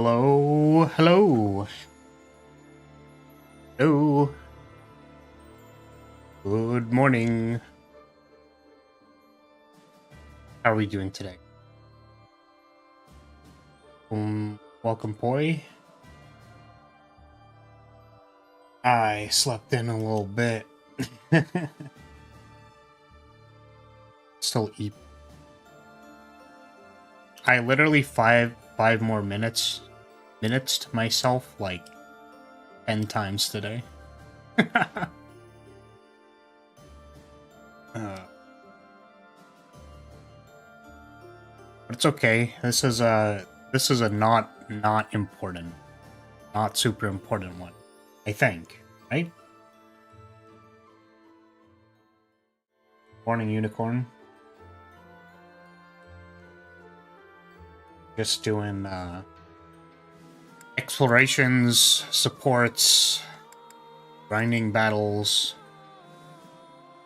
Hello, hello, hello. Good morning. How are we doing today? Welcome, boy. I slept in a little bit. Still eat. I literally five more minutes to myself like 10 times today. But it's okay. This is a not important, not super important one, I think, right? Morning, unicorn. Just doing explorations, supports, grinding battles,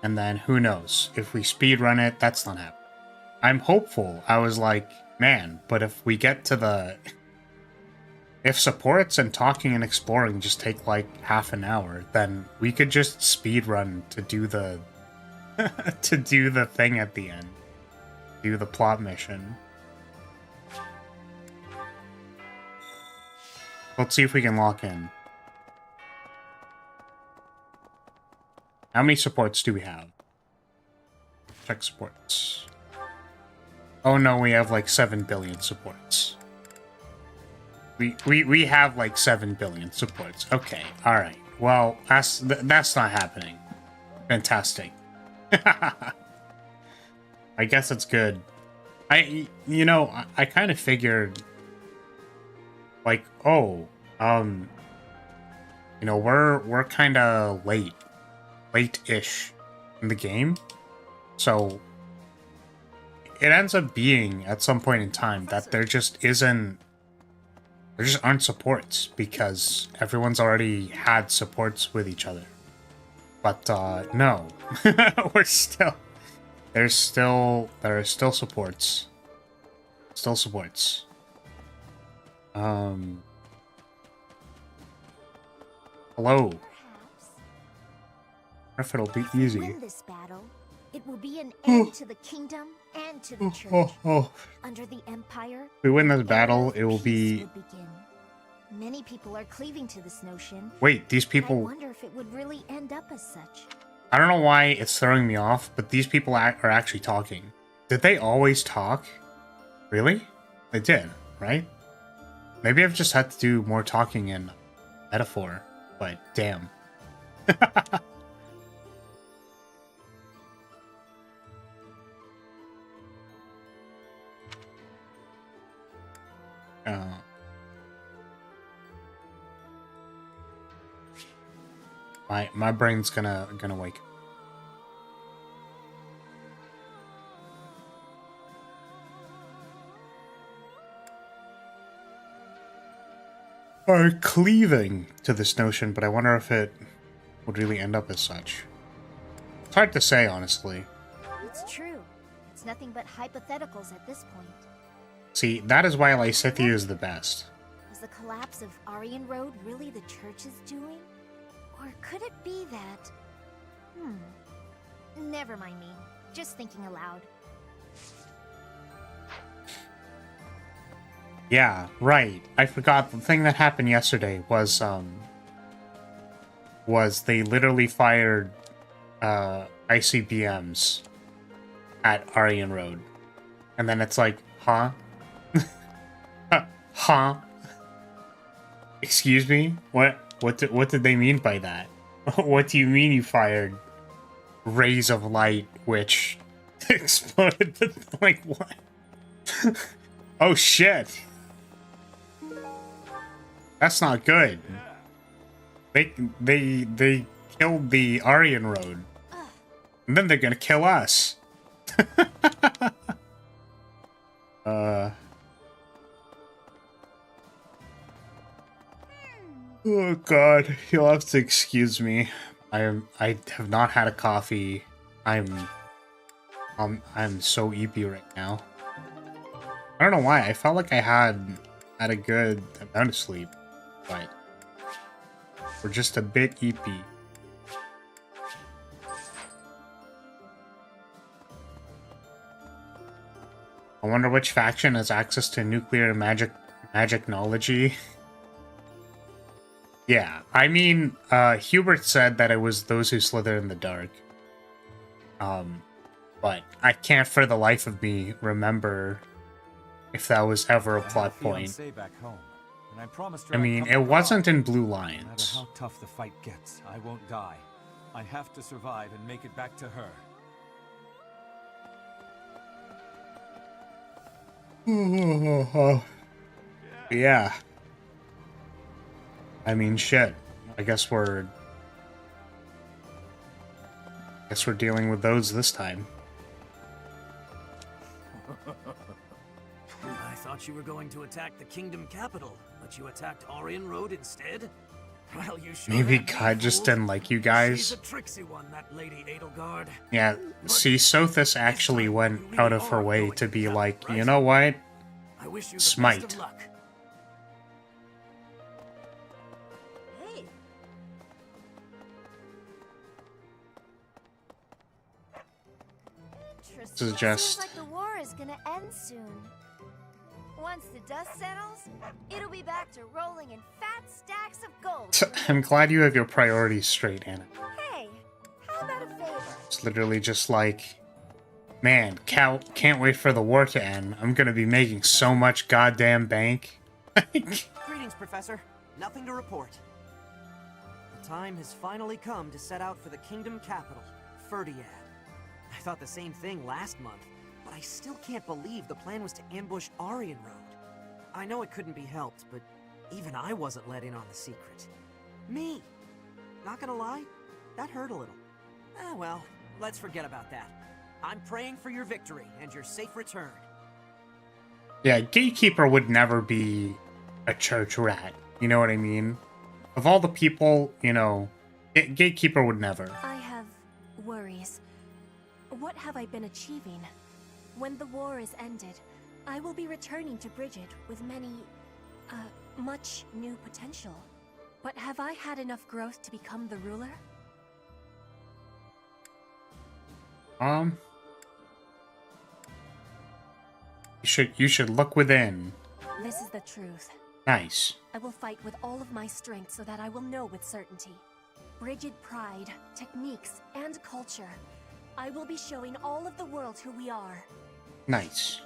and then who knows if we speedrun it. That's not happening. I'm hopeful. I was like, man, but if we get to the if supports and talking and exploring just take like half an hour, then we could just speedrun to do the to do the thing at the end, do the plot mission. Let's see if we can lock in. How many supports do we have? Check supports. Oh no, we have like 7 billion supports. We have like 7 billion supports. Okay, all right. Well, that's not happening. Fantastic. I guess it's good. I kind of figured like, oh, we're kind of late-ish in the game, so it ends up being at some point in time that there just aren't supports because everyone's already had supports with each other. But no, there are still supports. Still supports. Hello. If it'll be easy. Win this battle, it will be an end to the kingdom and to the church. Under the empire, if we win this battle, it will be. Many people are cleaving to this notion. Wait, these people. I wonder if it would really end up as such. I don't know why it's throwing me off, but these people are actually talking. Did they always talk? Really? They did, right? Maybe I've just had to do more talking in metaphor, but damn. My brain's gonna wake up. Are cleaving to this notion, but I wonder if it would really end up as such. It's hard to say, honestly. It's true. It's nothing but hypotheticals at this point. See, that is why Lysithea is the best. Was the collapse of Aryan Road really the church's doing? Or could it be that... Never mind me. Just thinking aloud. Yeah, right. I forgot the thing that happened yesterday was they literally fired ICBMs at Aryan Road. And then it's like, huh? Huh? Excuse me? What did they mean by that? What do you mean you fired rays of light which exploded? Like what? Oh shit. That's not good. They killed the Aryan Road. And then they're gonna kill us. Oh god, you'll have to excuse me. I have not had a coffee. I'm so eepy right now. I don't know why. I felt like I had had a good amount of sleep, but we're just a bit EP. I wonder which faction has access to nuclear magicnology. Yeah, I mean, Hubert said that it was those who slither in the dark. But I can't for the life of me remember if that was ever a plot point. Back home, and I promised her I mean, it wasn't in Blue no matter Lions. how tough the fight gets, I won't die. I have to survive and make it back to her. Yeah. I mean, shit. I guess we're dealing with those this time. I thought you were going to attack the kingdom capital, but you attacked Orion Road instead? Well, you sure Maybe had me God just fooled. didn't like you She's guys. a tricksy one, that Lady Edelgard. Yeah, see, Sothis actually went out of her way to be like, you know what? I wish you the Smite. best of luck. Hey. This is just... Seems like the war is gonna end soon. Once the dust settles, it'll be back to rolling in fat stacks of gold. I'm glad you have your priorities straight, Anna. Hey, how about a favor? It's literally just like, man, can't wait for the war to end. I'm gonna be making so much goddamn bank. Greetings, Professor. Nothing to report. The time has finally come to set out for the kingdom capital, Ferdiad. I thought the same thing last month, but I still can't believe the plan was to ambush Orion Road. I know it couldn't be helped, but even I wasn't let in on the secret. Me! Not gonna lie, that hurt a little. Well, let's forget about that. I'm praying for your victory and your safe return. Yeah, Gatekeeper would never be a church rat. You know what I mean? Of all the people, you know, Gatekeeper would never. I have worries. What have I been achieving? When the war is ended, I will be returning to Bridget with much new potential. But have I had enough growth to become the ruler? You should look within. This is the truth. Nice. I will fight with all of my strength so that I will know with certainty. Bridget pride, techniques, and culture. I will be showing all of the world who we are. Nice.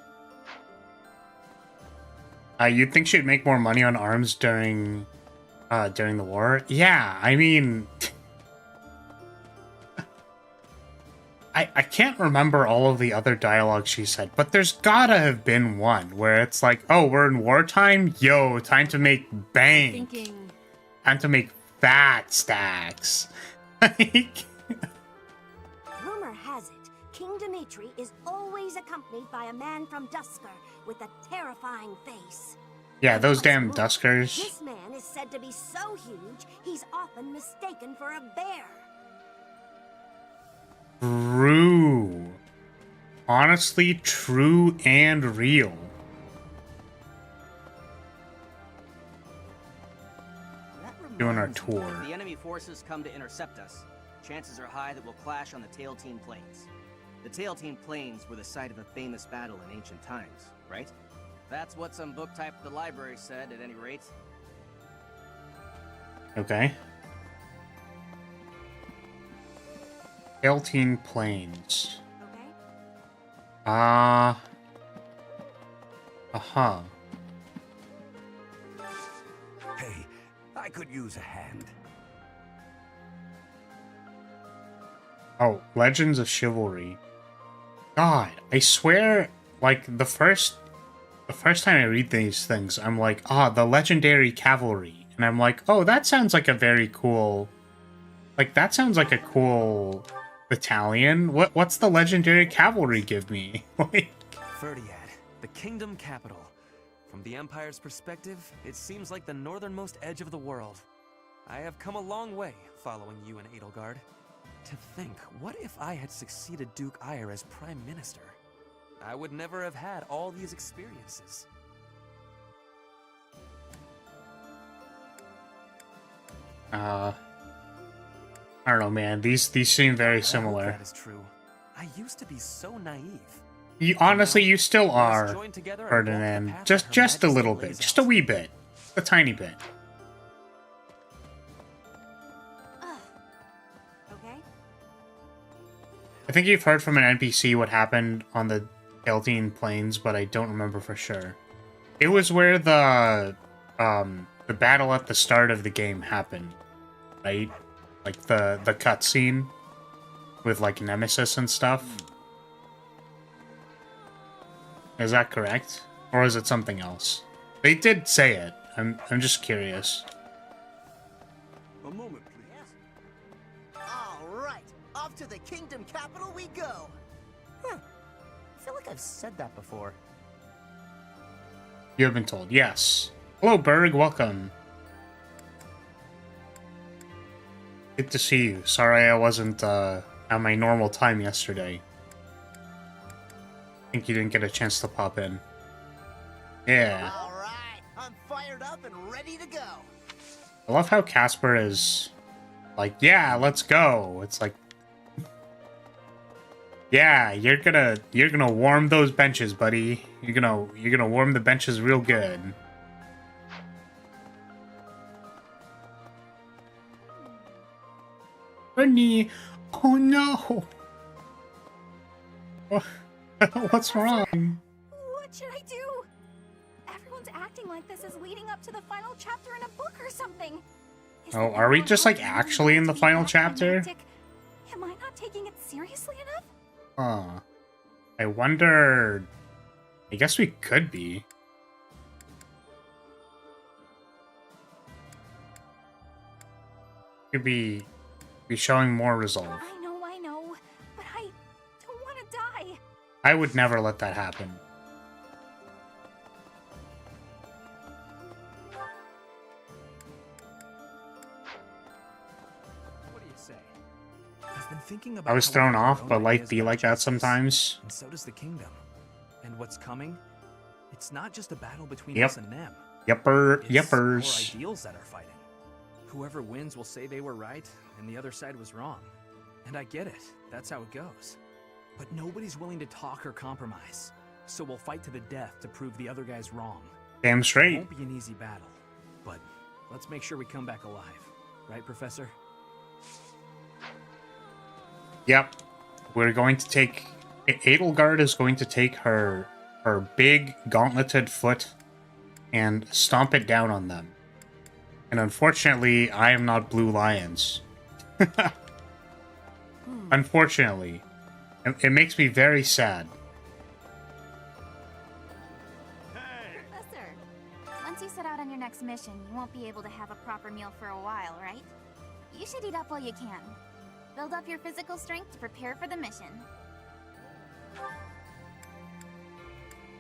You'd think she'd make more money on arms during the war? Yeah, I mean... I can't remember all of the other dialogue she said, but there's gotta have been one where it's like, oh, we're in wartime? Yo, time to make bank. Time to make fat stacks. Like... Rumor has it, King Dimitri is always accompanied by a man from Dusker with a terrifying face. Yeah, those damn Duskers. This man is said to be so huge, he's often mistaken for a bear. True. Honestly, true and real. Doing our tour. If the enemy forces come to intercept us, chances are high that we'll clash on the Tailtean Plains. The Tailtean Plains were the site of a famous battle in ancient times, right? That's what some book type at the library said, at any rate. Okay. Tailtean Plains. Okay? Uh-huh. Hey, I could use a hand. Oh, Legends of Chivalry. God, I swear, like, the first time I read these things, I'm like, the Legendary Cavalry. And I'm like, oh, that sounds like a very cool... Like, that sounds like a cool battalion. What's the Legendary Cavalry give me? Like... Ferdiad, the kingdom capital. From the Empire's perspective, it seems like the northernmost edge of the world. I have come a long way following you and Edelgard. To think, what if I had succeeded Duke Ire as Prime Minister? I would never have had all these experiences. I don't know, man. These seem very I hope similar. that is true. I used to be so naive. You honestly, you still Let us are, join together and walk the Ferdinand. path Just that Her a little Majesty bit, lays just a out. wee bit, a tiny bit. Okay? I think you've heard from an NPC what happened on the Eltine Plains, but I don't remember for sure. It was where the battle at the start of the game happened, right? Like the cutscene with like Nemesis and stuff. Is that correct? Or is it something else? They did say it. I'm just curious. A moment, please. All right, off to the kingdom capital we go. I feel like I've said that before. You have been told. Yes. Hello, Berg. Welcome. Good to see you. Sorry I wasn't at my normal time yesterday. I think you didn't get a chance to pop in. Yeah. All right, I'm fired up and ready to go. I love how Casper is like, yeah, let's go. It's like, yeah, you're gonna warm those benches, buddy. You're gonna warm the benches real good. Bernie, oh no. What's wrong? What should I do? Everyone's acting like this is leading up to the final chapter in a book or something. Is Oh, the are we Emblem just like really actually in the meant to be final that chapter? climactic? Am I not taking it seriously enough? Huh. I wonder. I guess we could be. Could be showing more resolve. I know, but I don't want to die. I would never let that happen. What do you say? I've been thinking about I was how thrown we have our off, own but life ideas be about like that justice, sometimes. And so does the kingdom. And what's coming? It's not just a battle between Yep. us and them. Yepper, It's yeppers. our ideals that are fighting. Whoever wins will say they were right and the other side was wrong. And I get it. That's how it goes. But nobody's willing to talk or compromise. So we'll fight to the death to prove the other guy's wrong. Damn It straight. won't be an easy battle. But let's make sure we come back alive. Right, Professor? Yep. We're going to take... Edelgard is going to take her big gauntleted foot and stomp it down on them. And unfortunately, I am not Blue Lions. Unfortunately. It makes me very sad. Professor, once you set out on your next mission, you won't be able to have a proper meal for a while, right? You should eat up while you can. Build up your physical strength to prepare for the mission.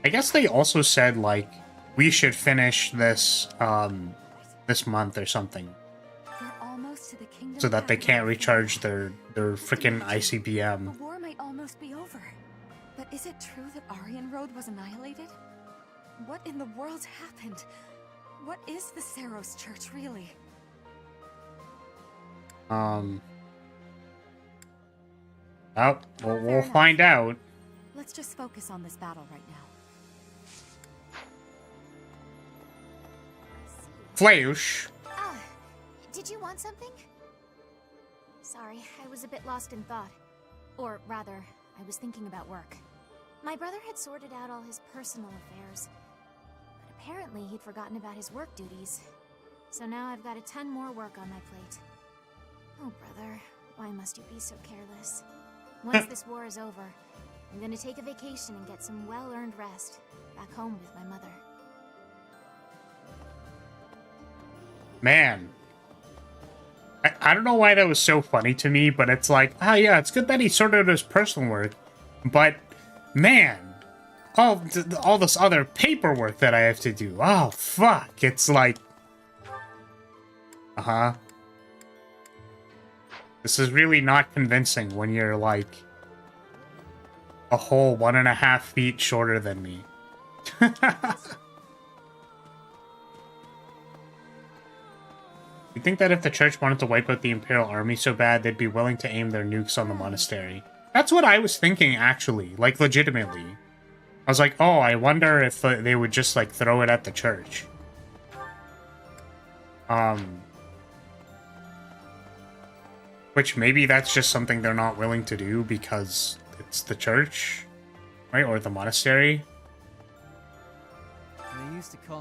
I guess they also said, like, we should finish this, this month or something. We're almost to the kingdom So that they capital. can't recharge their freaking ICBM. The war might almost be over. But is it true that Aryan Road was annihilated? What in the world happened? What is the Saros Church, really? Oh, we'll find out. Let's just focus on this battle right now. Fleush. Ah, did you want something? Sorry, I was a bit lost in thought. Or rather, I was thinking about work. My brother had sorted out all his personal affairs, but apparently he'd forgotten about his work duties. So now I've got a ton more work on my plate. Oh, brother, why must you be so careless? Once this war is over, I'm gonna take a vacation and get some well-earned rest back home with my mother. Man. I don't know why that was so funny to me, but it's like, ah, yeah, it's good that he sorted out his personal work, but, man, all this other paperwork that I have to do, oh, fuck, it's like, uh-huh. This is really not convincing when you're, like, a whole 1.5 feet shorter than me. You think that if the church wanted to wipe out the Imperial army so bad, they'd be willing to aim their nukes on the monastery? That's what I was thinking, actually. Like, legitimately. I was like, oh, I wonder if they would just, like, throw it at the church. Which maybe that's just something they're not willing to do because it's the church, right? Or the monastery.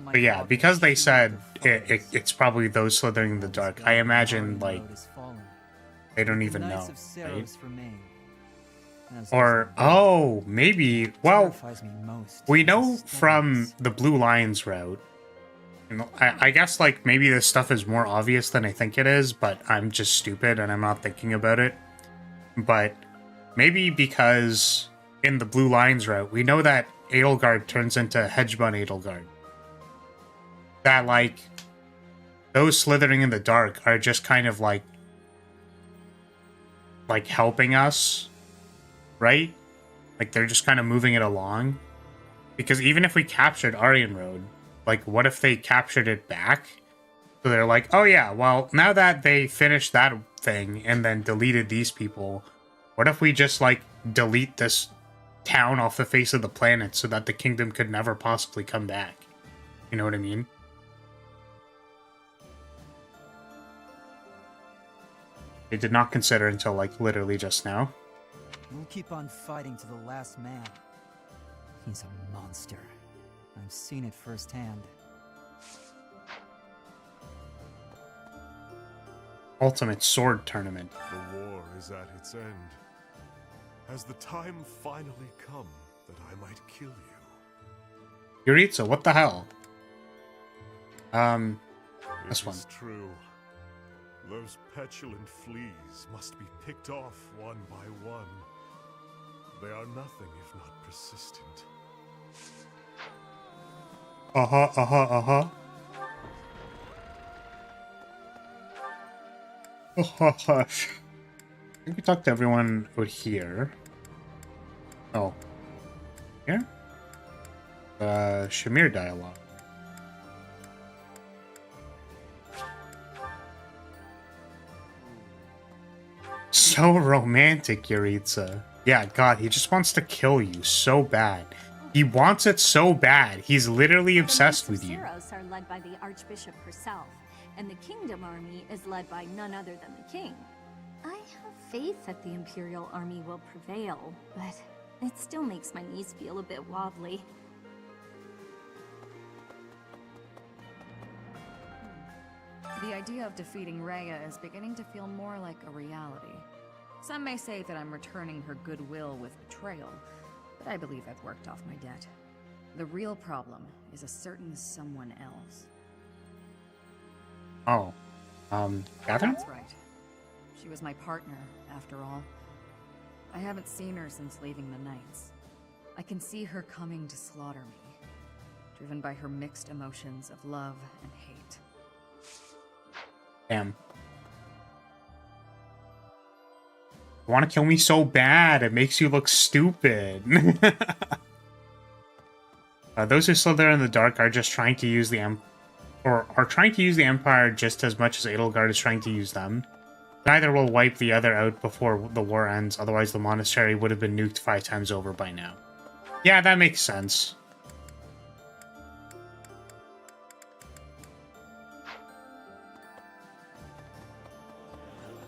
But yeah, because they said it's probably those slithering in the dark, I imagine, like, they don't even know, right? Or, oh, maybe, well, we know from the Blue Lions route, you know, I guess, like, maybe this stuff is more obvious than I think it is, but I'm just stupid and I'm not thinking about it. But maybe because in the Blue Lions route, we know that Edelgard turns into Hedgebun Edelgard. That, like, those slithering in the dark are just kind of, like helping us, right? Like, they're just kind of moving it along. Because even if we captured Aryan Road, like, what if they captured it back? So they're like, oh yeah, well, now that they finished that thing and then deleted these people, what if we just, like, delete this town off the face of the planet so that the kingdom could never possibly come back? You know what I mean? They did not consider until, like, literally just now. We'll keep on fighting to the last man. He's a monster. I've seen it firsthand. Ultimate Sword Tournament. The war is at its end. Has the time finally come that I might kill you? Yuritsa, what the hell? This one. It is true. Those petulant fleas must be picked off one by one. They are nothing if not persistent. Uh-huh. I think we talked to everyone out here. Oh. Here? Shamir dialogue. So romantic, Yuritsa. Yeah, God, he just wants to kill you so bad. He wants it so bad. He's literally obsessed with you. The Knights of Seros are led by the Archbishop herself, and the Kingdom Army is led by none other than the King. I have faith that the Imperial Army will prevail, but it still makes my knees feel a bit wobbly. The idea of defeating Rhea is beginning to feel more like a reality. Some may say that I'm returning her goodwill with betrayal, but I believe I've worked off my debt. The real problem is a certain someone else. Oh. Catherine? That's right. She was my partner, after all. I haven't seen her since leaving the Knights. I can see her coming to slaughter me, driven by her mixed emotions of love and hate. Damn. You want to kill me so bad, it makes you look stupid. Those who slither in the dark are just trying to use the Empire just as much as Edelgard is trying to use them. Neither will wipe the other out before the war ends, otherwise the monastery would have been nuked 5 times over by now. Yeah, that makes sense.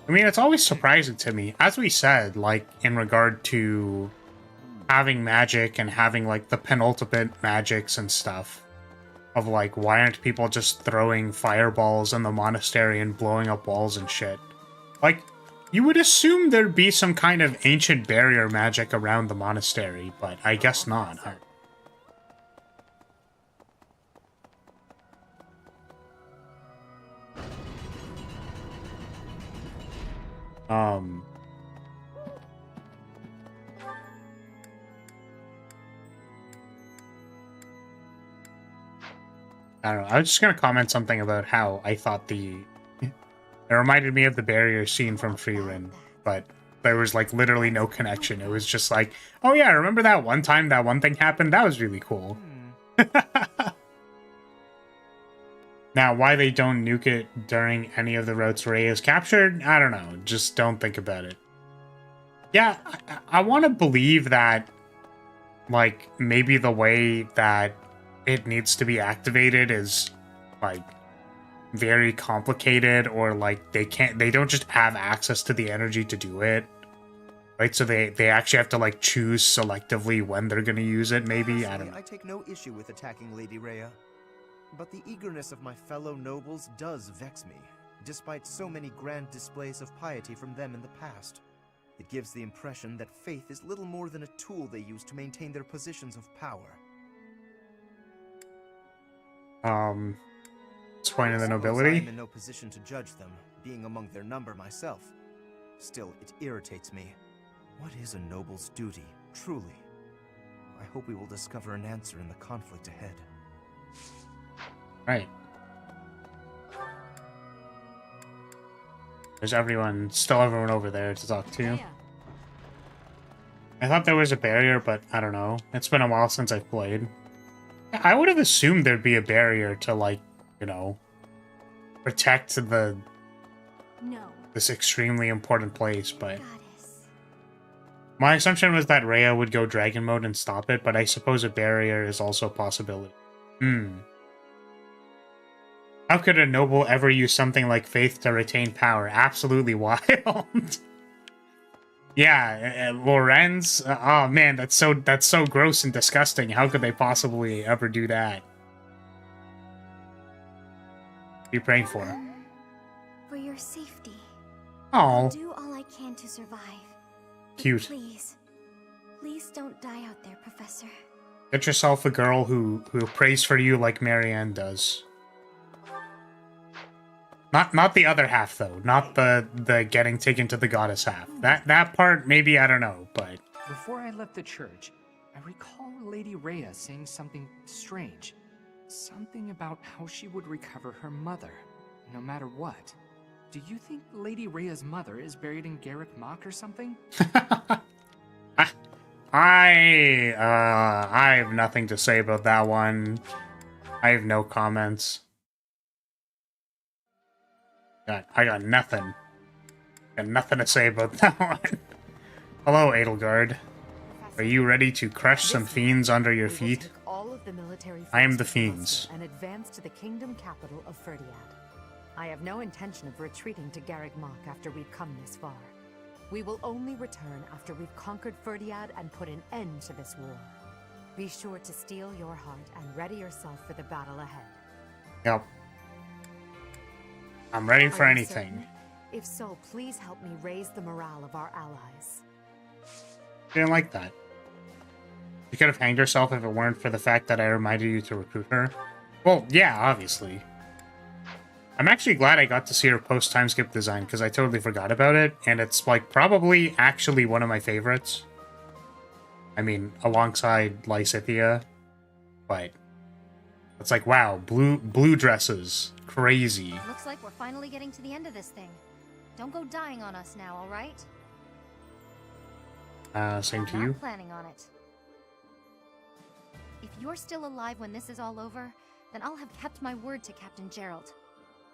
I mean, it's always surprising to me, as we said, like, in regard to having magic and having, like, the penultimate magics and stuff, of, like, why aren't people just throwing fireballs in the monastery and blowing up walls and shit? Like, you would assume there'd be some kind of ancient barrier magic around the monastery, but I guess not, huh? I don't know. I was just going to comment something about how I thought it reminded me of the barrier scene from Freerin, but there was, like, literally no connection. It was just like, oh yeah, remember that one time that one thing happened? That was really cool. Now, why they don't nuke it during any of the routes Ray is captured, I don't know. Just don't think about it. Yeah, I want to believe that, like, maybe the way that it needs to be activated is, like, very complicated, or, like, they don't just have access to the energy to do it. Right, so they actually have to, like, choose selectively when they're going to use it, maybe? I don't know. I take no issue with attacking Lady Rhea. But the eagerness of my fellow nobles does vex me, despite so many grand displays of piety from them in the past. It gives the impression that faith is little more than a tool they use to maintain their positions of power. What's the point of the nobility? I am in no position to judge them, being among their number myself. Still, it irritates me. What is a noble's duty, truly? I hope we will discover an answer in the conflict ahead. Right. There's still everyone over there to talk to. I thought there was a barrier, but I don't know. It's been a while since I've played. I would have assumed there'd be a barrier to, like, you know, protect this extremely important place, but my assumption was that Rhea would go dragon mode and stop it, but I suppose a barrier is also a possibility. How could a noble ever use something like faith to retain power? Absolutely wild. Yeah, Lorenz. Oh man, that's so gross and disgusting. How could they possibly ever do that? What are you praying for? For your safety. Oh. I'll do all I can to survive. Cute. Please don't die out there, Professor. Get yourself a girl who prays for you like Marianne does. Not the other half though. Not the getting taken to the goddess half. That part maybe, I don't know, but before I left the church, I recall Lady Rhea saying something strange. Something about how she would recover her mother, no matter what. Do you think Lady Rhea's mother is buried in Garrick Mach or something? I have nothing to say about that one. I have no comments. I got nothing. Got nothing to say about that one. Hello, Edelgard. Are you ready to crush some fiends under your feet? I am the fiends. And advance to the kingdom capital of Ferdiad. I have no intention of retreating to Garrick Mach after we've come this far. We will only return after we've conquered Ferdiad and put an end to this war. Be sure to steel your heart and ready yourself for the battle ahead. Yep. I'm ready for anything. Certain? If so, please help me raise the morale of our allies. Didn't like that. You could have hanged herself if it weren't for the fact that I reminded you to recruit her. Well, yeah, obviously. I'm actually glad I got to see her post-time skip design, because I totally forgot about it, and it's, like, probably actually one of my favorites. I mean, alongside Lysithea, but it's like, wow, blue dresses. Crazy. Looks like we're finally getting to the end of this thing. Don't go dying on us now, all right? Same to you. Not planning on it. If you're still alive when this is all over, then I'll have kept my word to Captain Gerald.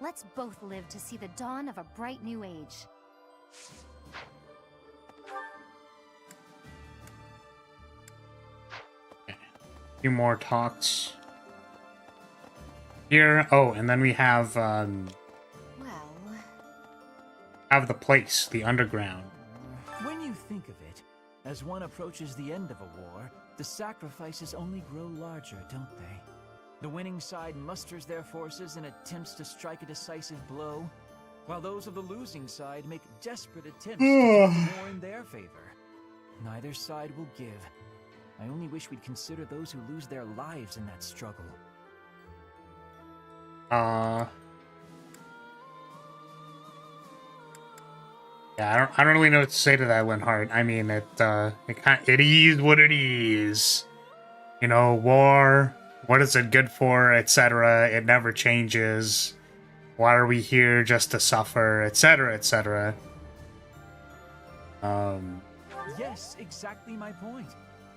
Let's both live to see the dawn of a bright new age. Okay. A few more talks. Here, oh, and then we have, have the place, the underground. When you think of it, as one approaches the end of a war, the sacrifices only grow larger, don't they? The winning side musters their forces and attempts to strike a decisive blow, while those of the losing side make desperate attempts to turn more in their favor. Neither side will give. I only wish we'd consider those who lose their lives in that struggle. Yeah, I don't really know what to say to that, Linhart. I mean, it is what it is. You know, war, what is it good for, etc. It never changes. Why are we here just to suffer, etc., etc. Yes, exactly my point.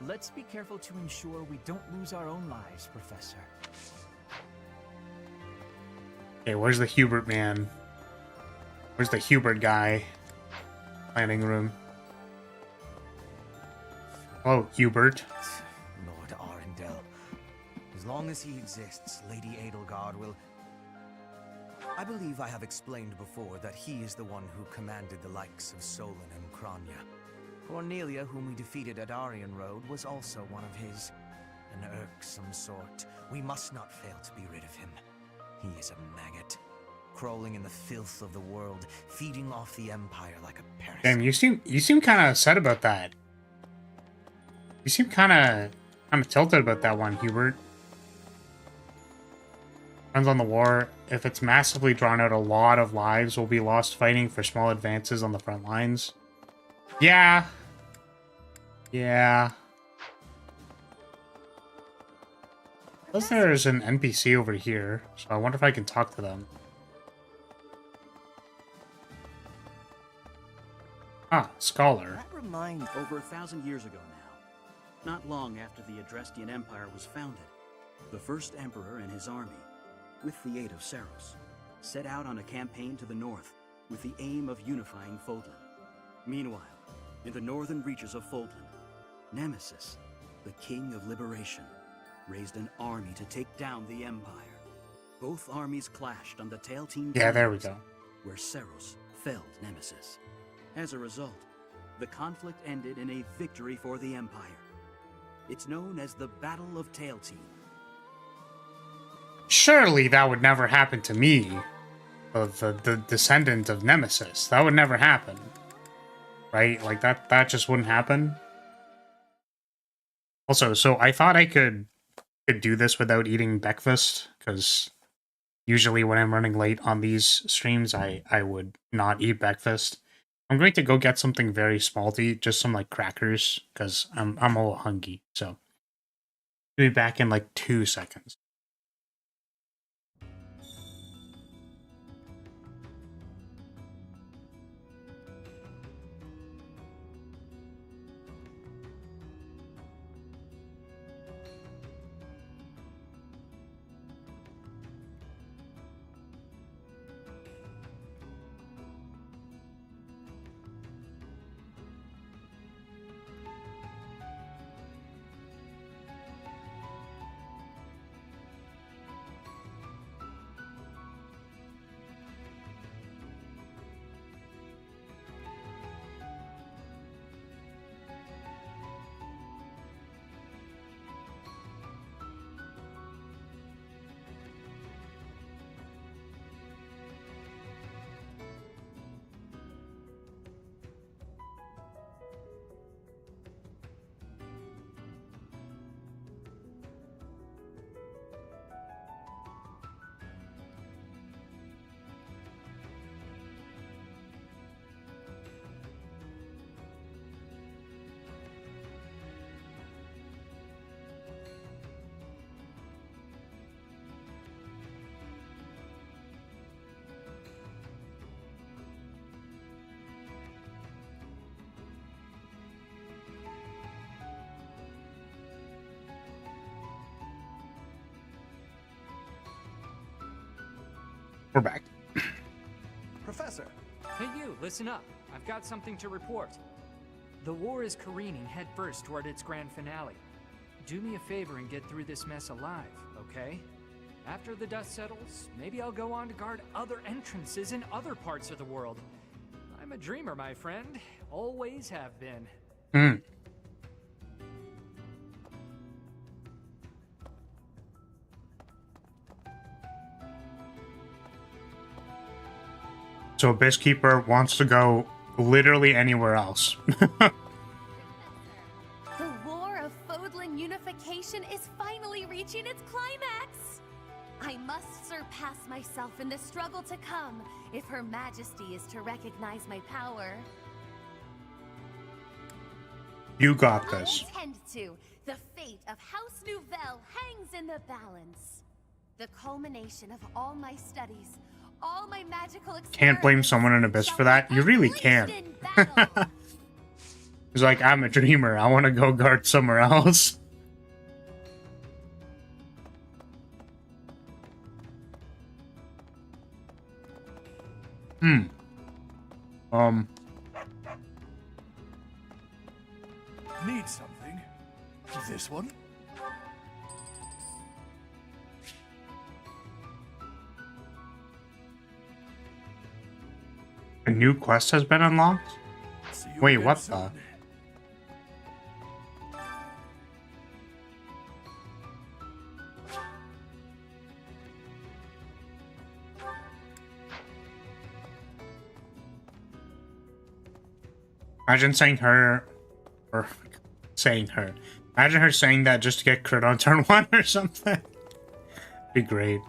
Let's be careful to ensure we don't lose our own lives, Professor. Okay, where's the Hubert man? Where's the Hubert guy? Planning room. Hello, Hubert. Lord Arundel. As long as he exists, Lady Edelgard will... I believe I have explained before that he is the one who commanded the likes of Solon and Kranya. Cornelia, whom we defeated at Aryan Road, was also one of his. An irksome sort. We must not fail to be rid of him. He is a maggot, crawling in the filth of the world, feeding off the Empire like a parasite. Damn, you seem kind of upset about that. You seem kind of tilted about that one, Hubert. Depends on the war. If it's massively drawn out, a lot of lives will be lost fighting for small advances on the front lines. Yeah. Yeah. Plus there's an NPC over here, so I wonder if I can talk to them. Ah, scholar. That reminds over 1,000 years ago now, not long after the Adrestian Empire was founded, the first emperor and his army, with the aid of Saros, set out on a campaign to the north with the aim of unifying Fodlan. Meanwhile, in the northern reaches of Fodlan, Nemesis, the king of liberation, raised an army to take down the Empire. Both armies clashed on the Tailtean. Yeah, there we go. Where Saros felled Nemesis. As a result, the conflict ended in a victory for the Empire. It's known as the Battle of Tailtean. Surely that would never happen to me, the descendant of Nemesis. That would never happen, right? Like that just wouldn't happen. Also, so I thought I could do this without eating breakfast, because usually when I'm running late on these streams, I would not eat breakfast. I'm going to go get something very salty, just some like crackers, because I'm a little hungry. So I'll be back in like 2 seconds. We're back. Professor! Hey you, listen up. I've got something to report. The war is careening headfirst toward its grand finale. Do me a favor and get through this mess alive, okay? After the dust settles, maybe I'll go on to guard other entrances in other parts of the world. I'm a dreamer, my friend. Always have been. So Abysskeeper wants to go literally anywhere else. The war of Fodlan unification is finally reaching its climax! I must surpass myself in the struggle to come, if Her Majesty is to recognize my power. You got this. I intend to. The fate of House Nouvelle hangs in the balance. The culmination of all my studies, all my magical experiments. Can't blame someone in Abyss for that. You really can't. He's like, I'm a dreamer. I want to go guard somewhere else. Need something? This one? A new quest has been unlocked? Wait, what the? Imagine saying her, or saying her. Imagine her saying that just to get crit on turn 1 or something. Be great.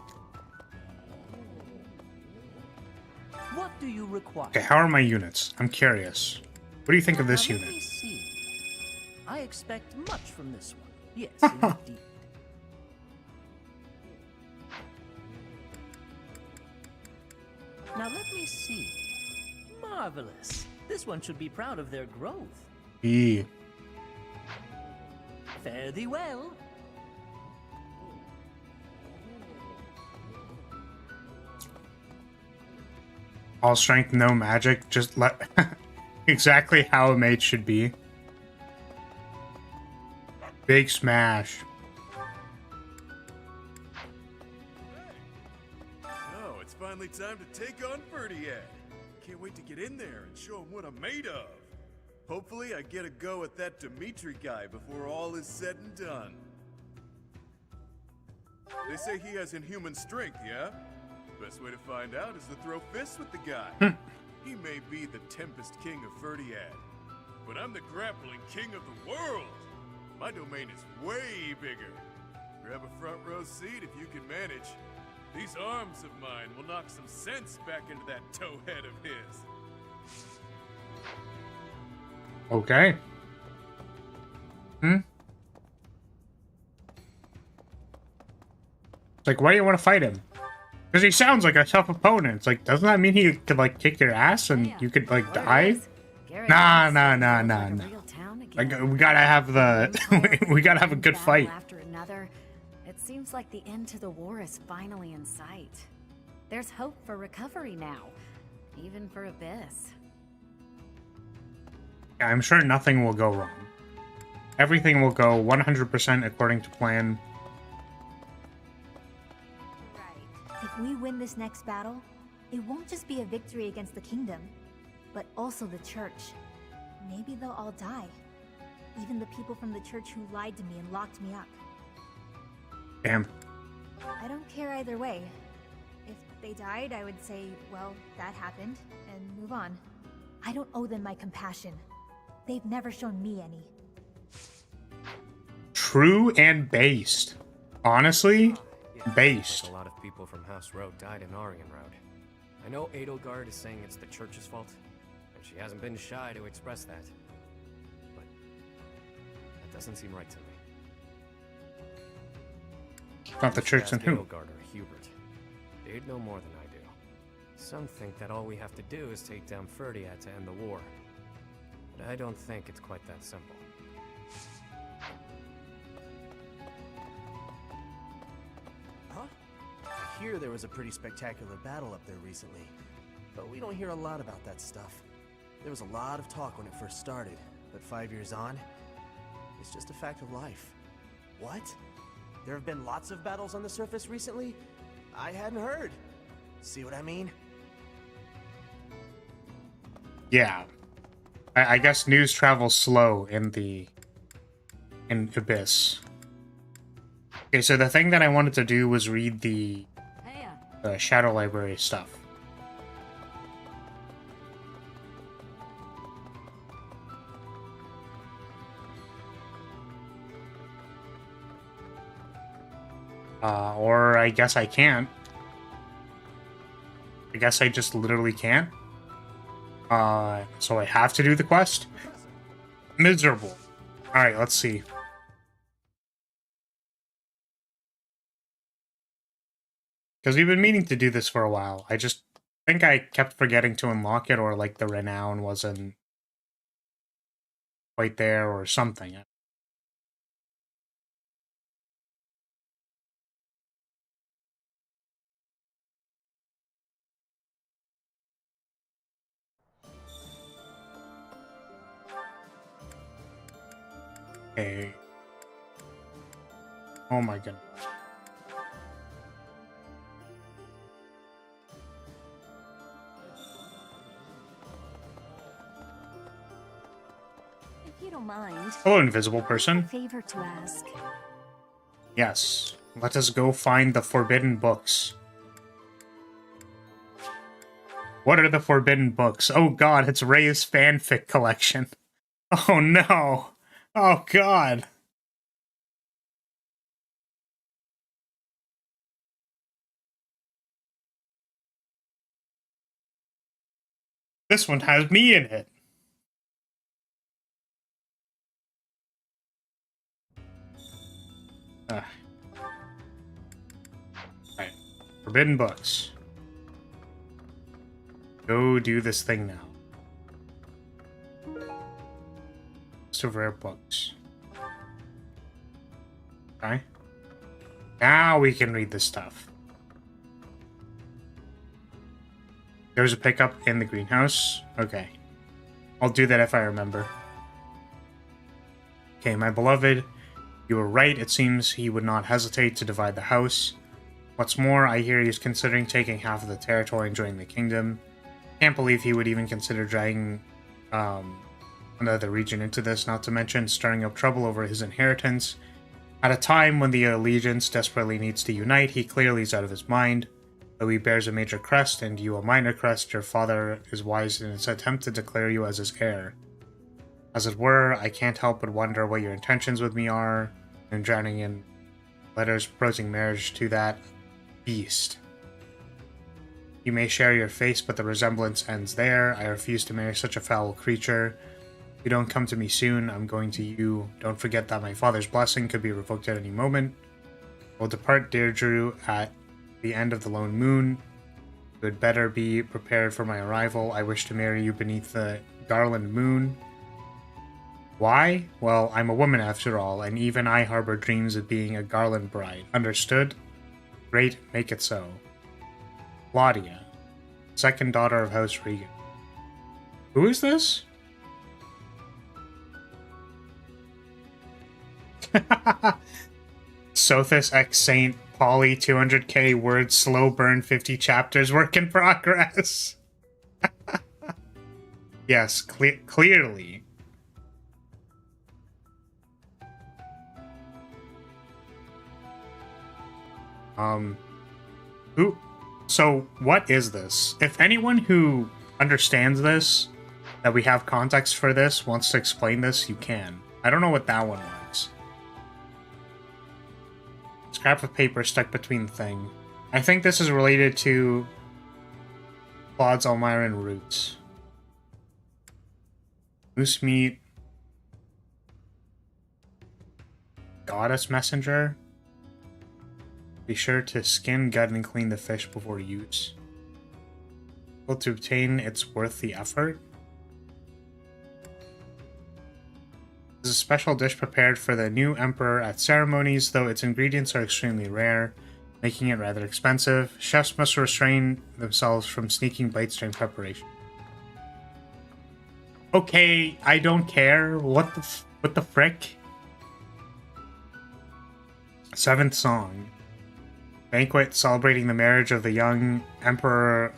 What do you require? Okay, how are my units? I'm curious. What do you think of this Now, let unit? me see. I expect much from this one. Yes, indeed. Now let me see. Marvelous. This one should be proud of their growth. E. Fare thee well. All strength, no magic. Just let exactly how a mage should be. Big smash. So, it's finally time to take on Ferdiad. Can't wait to get in there and show him what I'm made of. Hopefully I get a go at that Dimitri guy before all is said and done. They say he has inhuman strength, yeah? Best way to find out is to throw fists with the guy. He may be the Tempest King of Ferdiad, but I'm the Grappling King of the world. My domain is way bigger. Grab a front row seat if you can manage. These arms of mine will knock some sense back into that towhead of his. Okay. It's like, why do you want to fight him? Because he sounds like a tough opponent. It's like, doesn't that mean he could, like, kick your ass and you could, like, die? Nah. Like, we gotta have the... we gotta have a good fight. After another, it seems like the end to the war is finally in sight. There's hope for recovery now, even for Abyss. Yeah, I'm sure nothing will go wrong. Everything will go 100% according to plan. If we win this next battle, it won't just be a victory against the kingdom, but also the church. Maybe they'll all die. Even the people from the church who lied to me and locked me up. Damn. I don't care either way. If they died, I would say, well, that happened, and move on. I don't owe them my compassion. They've never shown me any. True and based. Honestly, based. A lot of people from House Road died in Aryan Road. I know Edelgard is saying it's the church's fault, and she hasn't been shy to express that. But that doesn't seem right to me. Not the church and who? Edelgard or Hubert. They'd know more than I do. Some think that all we have to do is take down Ferdiad to end the war. But I don't think it's quite that simple. Huh? I hear there was a pretty spectacular battle up there recently, but we don't hear a lot about that stuff. There was a lot of talk when it first started, but 5 years on, it's just a fact of life. What? There have been lots of battles on the surface recently? I hadn't heard. See what I mean? Yeah. I guess news travels slow in Abyss. Okay, so the thing that I wanted to do was read the Shadow Library stuff. Or I guess I can't. I guess I just literally can't. So I have to do the quest? Miserable. Alright, let's see. Because we've been meaning to do this for a while. I just think I kept forgetting to unlock it, or like the renown wasn't quite there or something. Okay. Oh my goodness. If you don't mind. Hello, invisible person. I have a favor to ask. Yes. Let us go find the forbidden books. What are the forbidden books? Oh god, it's Ray's fanfic collection. Oh no. Oh god. This one has me in it. Right. Forbidden books. Go do this thing now. List of rare books. Okay. Now we can read this stuff. There's a pickup in the greenhouse. Okay. I'll do that if I remember. Okay, my beloved, you were right. It seems he would not hesitate to divide the house. What's more, I hear he's considering taking half of the territory and joining the kingdom. Can't believe he would even consider dragging another region into this, not to mention stirring up trouble over his inheritance. At a time when the allegiance desperately needs to unite, he clearly is out of his mind. Though he bears a major crest and you a minor crest, your father is wise in his attempt to declare you as his heir. As it were, I can't help but wonder what your intentions with me are, and drowning in letters proposing marriage to that beast. You may share your face, but the resemblance ends there. I refuse to marry such a foul creature. If you don't come to me soon, I'm going to you. Don't forget that my father's blessing could be revoked at any moment. I will depart Deirdre at the end of the lone moon. You had better be prepared for my arrival. I wish to marry you beneath the garland moon. Why? Well, I'm a woman after all, and even I harbor dreams of being a garland bride. Understood? Great, make it so. Claudia, second daughter of House Regan. Who is this? Sothis X Saint Poly 200k words, slow burn 50 chapters, work in progress. Yes, clearly. Who? So, what is this? If anyone who understands this, that we have context for this, wants to explain this, you can. I don't know what that one was. Scrap of paper stuck between the thing. I think this is related to Claude's Almiran roots. Moose meat. Goddess messenger. Be sure to skin, gut, and clean the fish before use. Well, to obtain it's worth the effort. This is a special dish prepared for the new emperor at ceremonies, though its ingredients are extremely rare, making it rather expensive. Chefs must restrain themselves from sneaking bites during preparation. Okay, I don't care. What the frick? Seventh song. Banquet celebrating the marriage of the young Emperor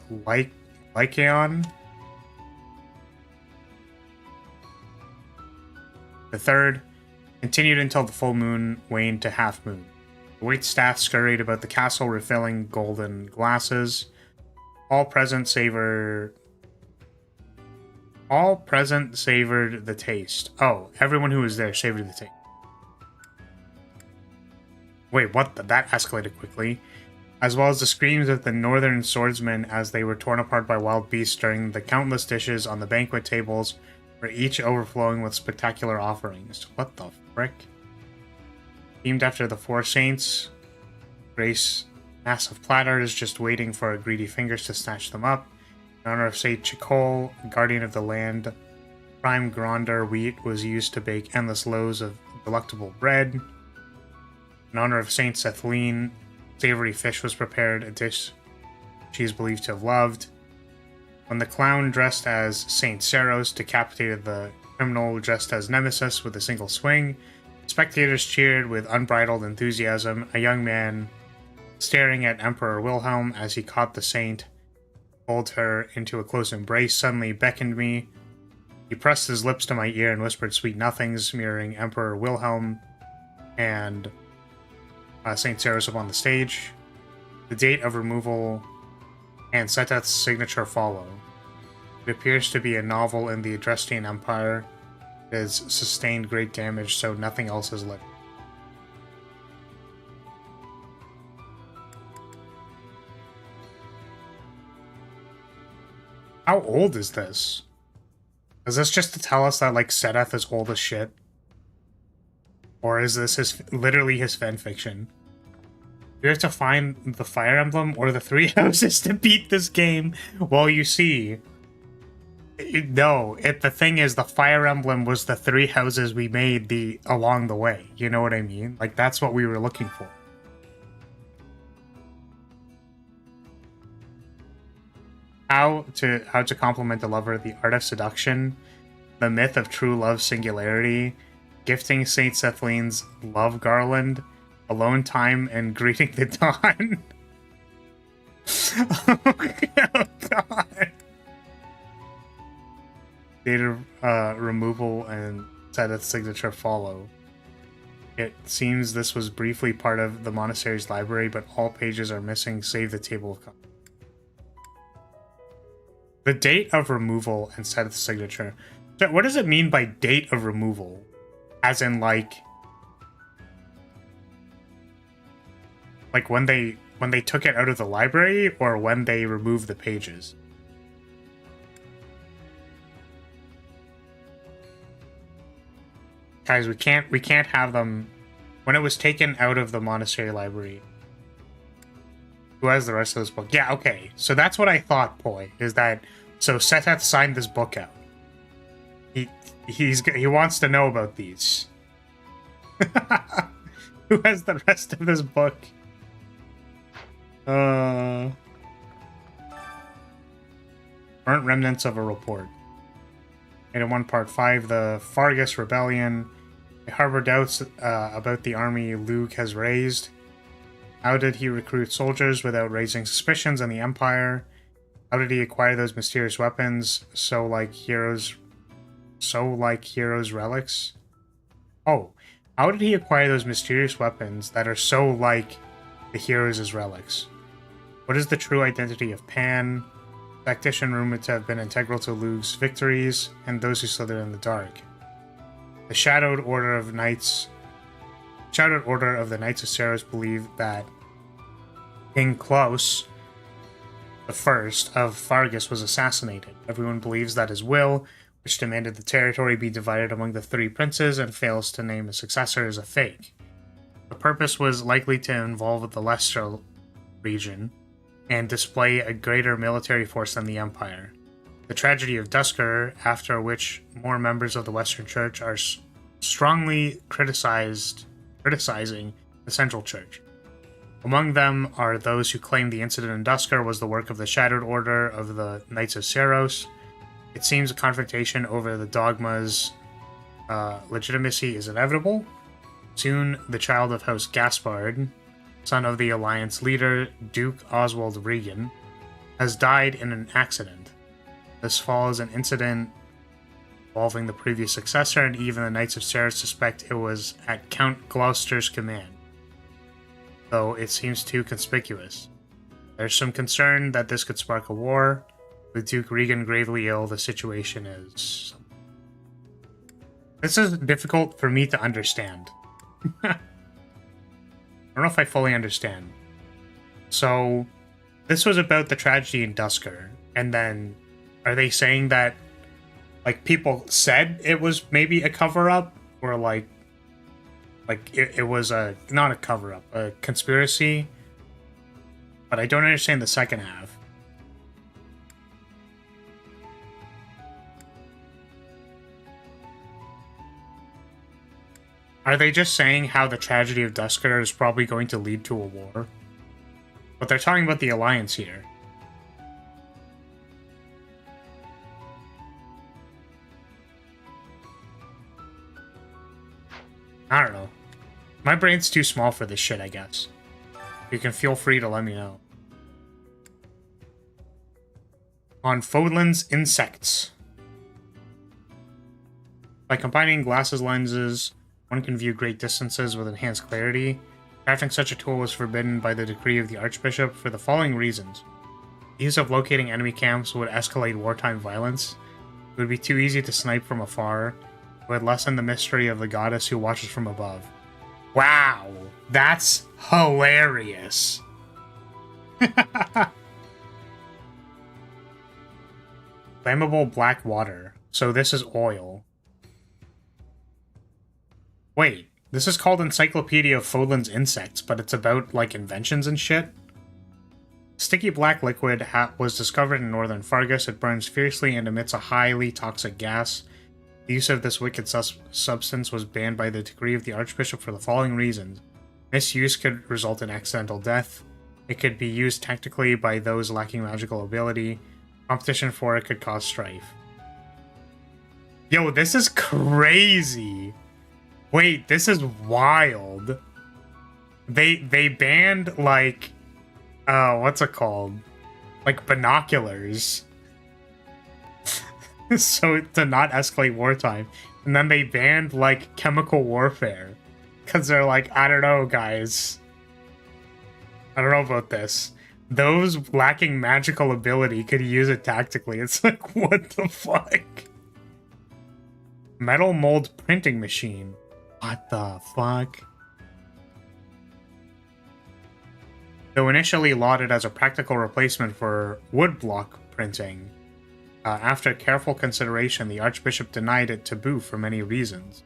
Lycaon. The third continued until the full moon waned to half moon. The waitstaff scurried about the castle refilling golden glasses. All present savored the taste. Oh, everyone who was there savored the taste. Wait, what? That escalated quickly. As well as the screams of the northern swordsmen as they were torn apart by wild beasts during the countless dishes on the banquet tables, were each overflowing with spectacular offerings. What the frick? Themed after the four saints, Grace massive platter is just waiting for greedy fingers to snatch them up. In honor of Saint Chicol, guardian of the land, prime gronder wheat was used to bake endless loaves of delectable bread. In honor of Saint Sethlene, savory fish was prepared, a dish she is believed to have loved. When the clown dressed as Saint Saros decapitated the criminal dressed as Nemesis with a single swing, Spectators cheered with unbridled enthusiasm. A young man, staring at Emperor Wilhelm as he caught the saint, pulled her into a close embrace, suddenly beckoned me. He pressed his lips to my ear and whispered sweet nothings, mirroring Emperor Wilhelm and St. Cyrus up on the stage. The date of removal and Seteth's signature follow. It appears to be a novel in the Adrestian Empire. It has sustained great damage, so nothing else is lived. How old is this? Is this just to tell us that, like, Seteth is old as shit? Or is this literally his fanfiction? You have to find the Fire Emblem or the 3 houses to beat this game. Well, you see... the thing is, the Fire Emblem was the 3 houses we made along the way. You know what I mean? Like, that's what we were looking for. How to compliment a lover, the art of seduction, the myth of true love singularity, gifting Saint Sethleen's love garland, alone time, and greeting the dawn. Oh god. Data removal and Seteth's signature follow. It seems this was briefly part of the monastery's library, but all pages are missing save the table of contents. The date of removal and Seteth's signature. So what does it mean by date of removal? As in, like when they took it out of the library, or when they removed the pages? Guys, we can't have them when it was taken out of the monastery library. Who has the rest of this book? Yeah, okay. So that's what I thought, Poi, is that so Seteth signed this book out. He wants to know about these. Who has the rest of this book? Burnt remnants of a report. And in 1 part 5, the Fargus Rebellion. They harbor doubts about the army Luke has raised. How did he recruit soldiers without raising suspicions in the Empire? How did he acquire those mysterious weapons so like heroes relics? Oh, how did he acquire those mysterious weapons that are so like the heroes' relics? What is the true identity of Pan? Tactician rumored to have been integral to Luke's victories and those who slithered in the dark. The Shadowed Order of the Knights of Ceros believe that King Klaus I of Fargus was assassinated. Everyone believes that his will, which demanded the territory be divided among the 3 princes and fails to name a successor, is a fake. The purpose was likely to involve the Leicester region and display a greater military force than the Empire. The tragedy of Duskur, after which more members of the Western Church are strongly criticizing the Central Church. Among them are those who claim the incident in Duskur was the work of the Shadowed Order of the Knights of Ceros. It seems a confrontation over the dogma's legitimacy is inevitable. Soon, the child of House Gaspard, son of the Alliance leader, Duke Oswald Regan, has died in an accident. This follows an incident involving the previous successor, and even the Knights of Ceros suspect it was at Count Gloucester's command, though it seems too conspicuous. There's some concern that this could spark a war. With Duke Regan gravely ill, the situation is... This is difficult for me to understand. I don't know if I fully understand. So, this was about the tragedy in Duskur, and then are they saying that, like, people said it was maybe a cover-up, or like it was not a cover-up, a conspiracy? But I don't understand the second half. Are they just saying how the tragedy of Duskur is probably going to lead to a war? But they're talking about the Alliance here. I don't know. My brain's too small for this shit, I guess. You can feel free to let me know. On Fodlan's insects. By combining glasses lenses, one can view great distances with enhanced clarity. Crafting such a tool was forbidden by the decree of the Archbishop for the following reasons. The use of locating enemy camps would escalate wartime violence. It would be too easy to snipe from afar. It would lessen the mystery of the goddess who watches from above. Wow, that's hilarious. Flammable black water. So this is oil. Wait, this is called Encyclopedia of Fodlan's Insects, but it's about, like, inventions and shit? Sticky black liquid was discovered in northern Fargus. It burns fiercely and emits a highly toxic gas. The use of this wicked substance was banned by the decree of the Archbishop for the following reasons. Misuse could result in accidental death. It could be used tactically by those lacking magical ability. Competition for it could cause strife. Yo, this is crazy. Wait, this is wild. They banned, like, what's it called? Like, binoculars. So to not escalate wartime. And then they banned, like, chemical warfare. Because they're like, I don't know, guys. I don't know about this. Those lacking magical ability could use it tactically. It's like, what the fuck? Metal mold printing machine. What the fuck? Though initially lauded as a practical replacement for woodblock printing, after careful consideration, the Archbishop denied it taboo for many reasons.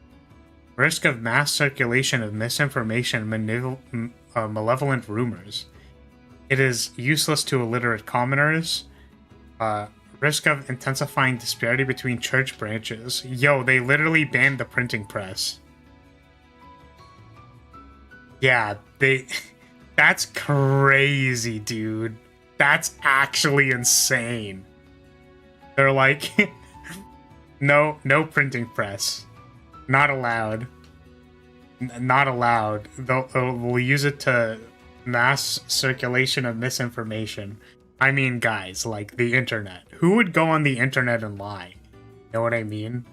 Risk of mass circulation of misinformation and malevolent rumors. It is useless to illiterate commoners. Risk of intensifying disparity between church branches. Yo, they literally banned the printing press. Yeah, that's crazy, dude. That's actually insane. They're like, no printing press. Not allowed. Not allowed. We'll use it to mass circulation of misinformation. I mean, guys, like the internet. Who would go on the internet and lie? Know what I mean?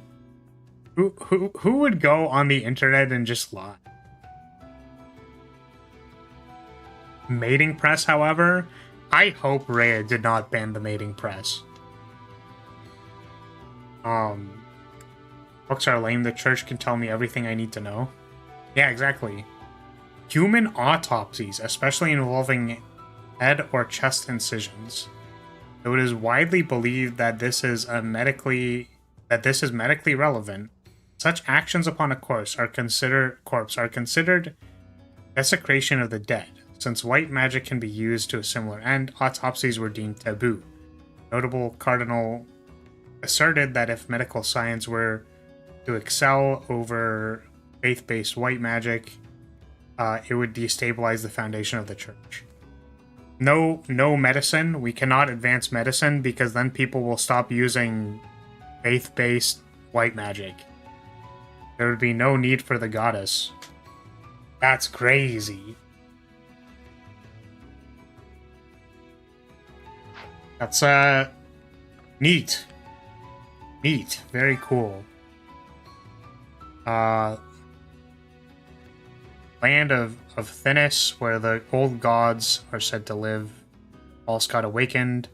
Who would go on the internet and just lie? Mating press, however, I hope Rhea did not ban the mating press. Books are lame. The church can tell me everything I need to know. Yeah, exactly. Human autopsies, especially involving head or chest incisions. Though it is widely believed that this is medically relevant, such actions upon a corpse are considered desecration of the dead. Since white magic can be used to a similar end, autopsies were deemed taboo. Notable cardinal asserted that if medical science were to excel over faith-based white magic, it would destabilize the foundation of the church. No medicine. We cannot advance medicine because then people will stop using faith-based white magic. There would be no need for the goddess. That's crazy. That's, neat. Neat. Very cool. Land of Thinis, where the old gods are said to live. False god awakened.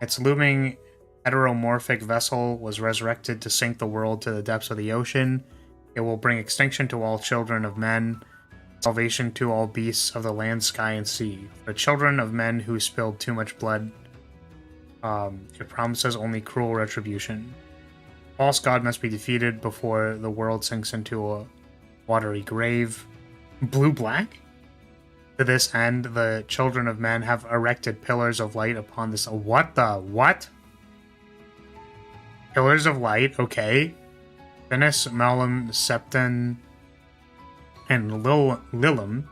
Its looming heteromorphic vessel was resurrected to sink the world to the depths of the ocean. It will bring extinction to all children of men, salvation to all beasts of the land, sky, and sea. For children of men who spilled too much blood, it promises only cruel retribution. False god must be defeated before the world sinks into a watery grave. Blue-black? To this end, the children of men have erected pillars of light upon this. What the? What? Pillars of light, okay. Thinis, Malum, Septon, and Lilum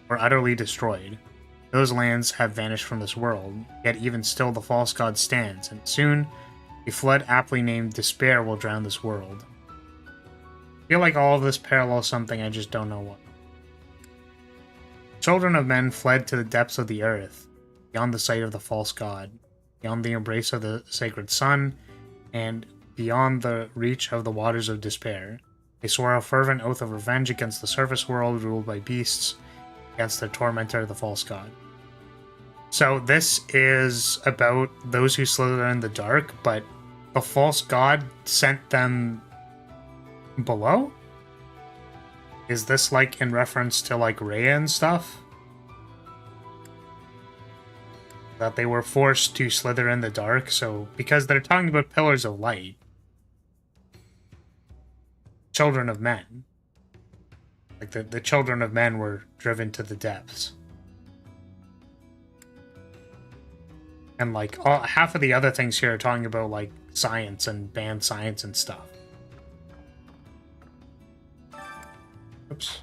were utterly destroyed. Those lands have vanished from this world, yet even still the false god stands, and soon a flood aptly named Despair will drown this world. feel like all of this parallels something, I just don't know what. Children of men fled to the depths of the earth, beyond the sight of the false god, beyond the embrace of the sacred sun, and beyond the reach of the waters of despair. They swore a fervent oath of revenge against the surface world ruled by beasts, against the tormentor, the false god. So this is about those who slither in the dark, but the false god sent them below? Is this like in reference to like Rhea and stuff? That they were forced to slither in the dark, so because they're talking about pillars of light. Children of men. Like the children of men were driven to the depths. And like half of the other things here are talking about like science and banned science and stuff. Oops.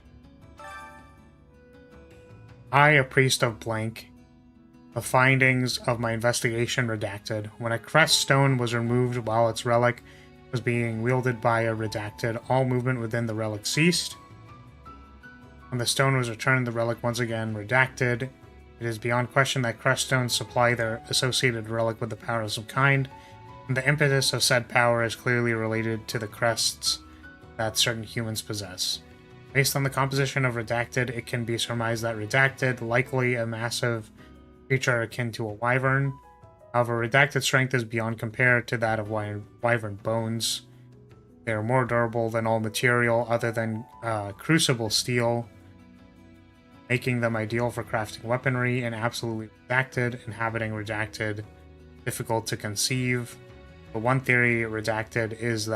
I, a priest of blank, the findings of my investigation redacted. When a crest stone was removed while its relic was being wielded by a redacted, all movement within the relic ceased. When the stone was returned, the relic once again redacted. It is beyond question that crest stones supply their associated relic with the power of some kind, and the impetus of said power is clearly related to the crests that certain humans possess. Based on the composition of redacted, it can be surmised that redacted, likely a massive creature akin to a wyvern. However, redacted strength is beyond compare to that of wyvern bones. They are more durable than all material other than crucible steel, making them ideal for crafting weaponry, and absolutely redacted, inhabiting redacted, difficult to conceive. But one theory redacted is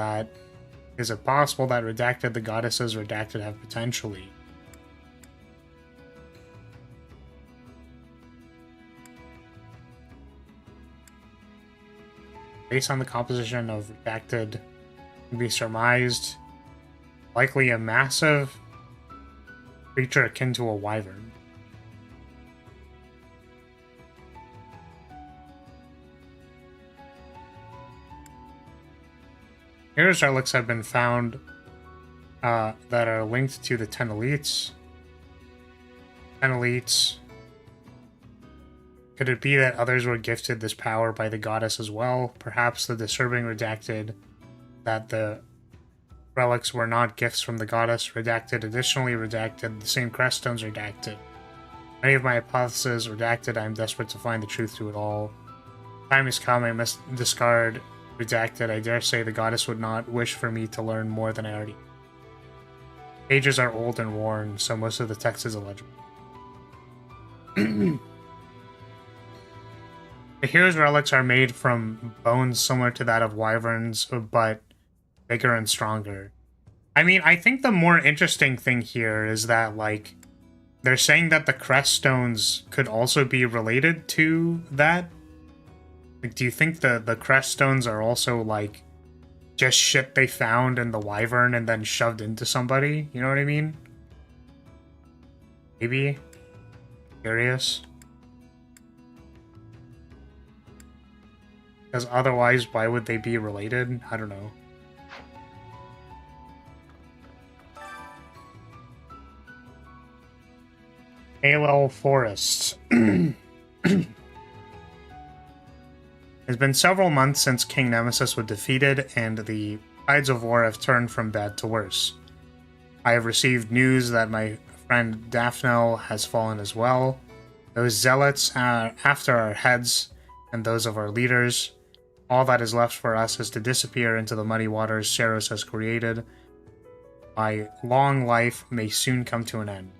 it possible that redacted, the goddesses redacted, have potentially based on the composition of redacted can be surmised likely a massive creature akin to a wyvern. Here's relics have been found that are linked to the 10 elites. 10 elites. Could it be that others were gifted this power by the goddess as well? Perhaps the disturbing redacted that the relics were not gifts from the goddess. Redacted, additionally redacted, the same crest stones redacted. Many of my hypotheses redacted. I am desperate to find the truth to it all. Time has come, I must discard redacted. I dare say the goddess would not wish for me to learn more than I already. Pages are old and worn, so most of the text is illegible. The hero's relics are made from bones similar to that of wyverns, but bigger and stronger. I mean, I think the more interesting thing here is that, like, they're saying that the crest stones could also be related to that. Like, do you think the crest stones are also, like, just shit they found in the wyvern and then shoved into somebody? You know what I mean? Maybe? Curious? Because otherwise, why would they be related? I don't know. Halel Forest. It's been several months since King Nemesis was defeated, and the tides of war have turned from bad to worse. I have received news that my friend Daphne has fallen as well. Those zealots are after our heads and those of our leaders. All that is left for us is to disappear into the muddy waters Saros has created. My long life may soon come to an end.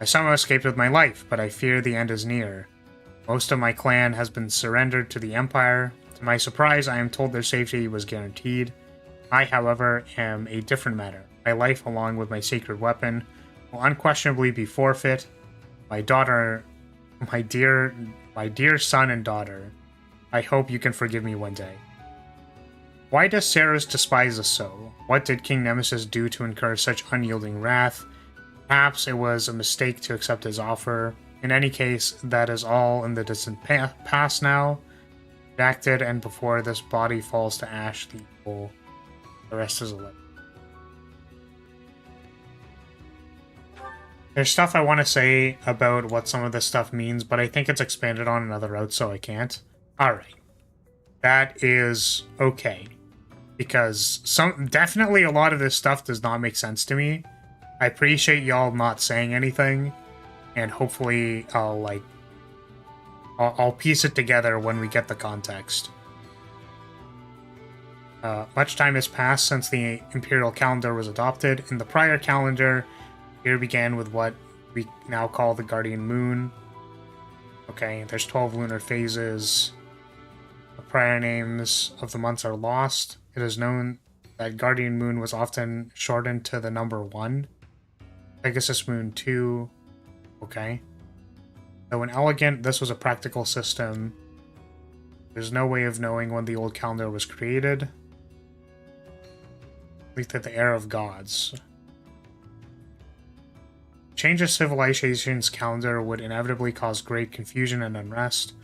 I somehow escaped with my life, but I fear the end is near. Most of my clan has been surrendered to the Empire. To my surprise, I am told their safety was guaranteed. I, however, am a different matter. My life, along with my sacred weapon, will unquestionably be forfeit. My daughter, my dear son and daughter, I hope you can forgive me one day. Why does Saros despise us so? What did King Nemesis do to incur such unyielding wrath? Perhaps it was a mistake to accept his offer. In any case, that is all in the distant past now. Redacted, and before this body falls to ash, the rest is a legend. There's stuff I want to say about what some of this stuff means, but I think it's expanded on another route, so I can't. Alright. That is okay. Because definitely a lot of this stuff does not make sense to me. I appreciate y'all not saying anything, and hopefully I'll piece it together when we get the context. Much time has passed since the imperial calendar was adopted. In the prior calendar, year began with what we now call the Guardian Moon. Okay, there's 12 lunar phases. The prior names of the months are lost. It is known that Guardian Moon was often shortened to the number 1. Pegasus Moon 2. Okay. Though inelegant, this was a practical system. There's no way of knowing when the old calendar was created. At least at the era of gods. Change of civilization's calendar would inevitably cause great confusion and unrest.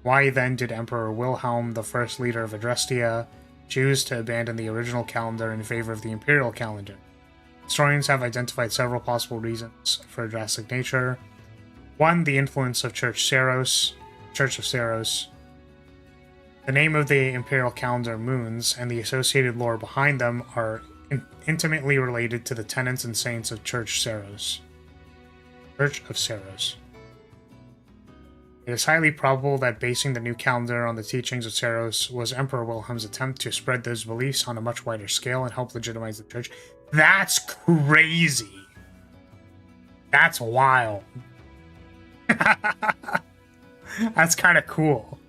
Why then did Emperor Wilhelm, the first leader of Adrestia, choose to abandon the original calendar in favor of the imperial calendar? Historians have identified several possible reasons for a drastic nature. 1. The influence of Church of Saros. The name of the imperial calendar moons and the associated lore behind them are intimately related to the tenets and saints of Church of Saros. It is highly probable that basing the new calendar on the teachings of Saros was Emperor Wilhelm's attempt to spread those beliefs on a much wider scale and help legitimize the church. That's crazy. That's wild. That's kind of cool.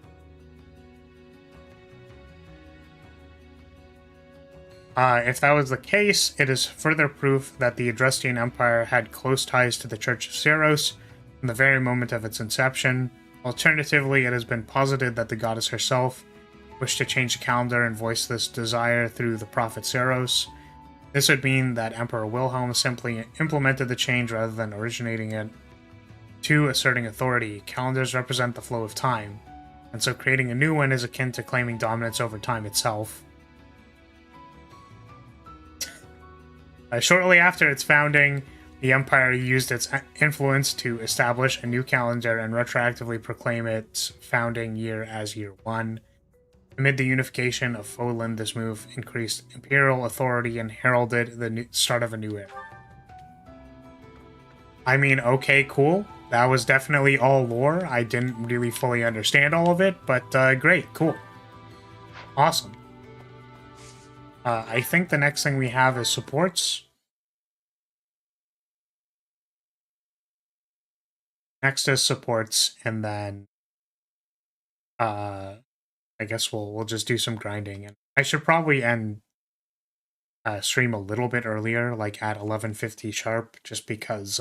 If that was the case, it is further proof that the Adrestian Empire had close ties to the Church of Saros from the very moment of its inception. Alternatively, it has been posited that the goddess herself wished to change the calendar and voice this desire through the prophet Saros. This would mean that Emperor Wilhelm simply implemented the change rather than originating it. 2. Asserting authority. Calendars represent the flow of time, and so creating a new one is akin to claiming dominance over time itself. Shortly after its founding, the Empire used its influence to establish a new calendar and retroactively proclaim its founding year as Year 1. Amid the unification of Poland, this move increased imperial authority and heralded the start of a new era. I mean, okay, cool. That was definitely all lore. I didn't really fully understand all of it, but great, cool. Awesome. I think the next thing we have is supports. Next is supports, and then I guess we'll just do some grinding. And I should probably end stream a little bit earlier, like at 11:50 sharp, just because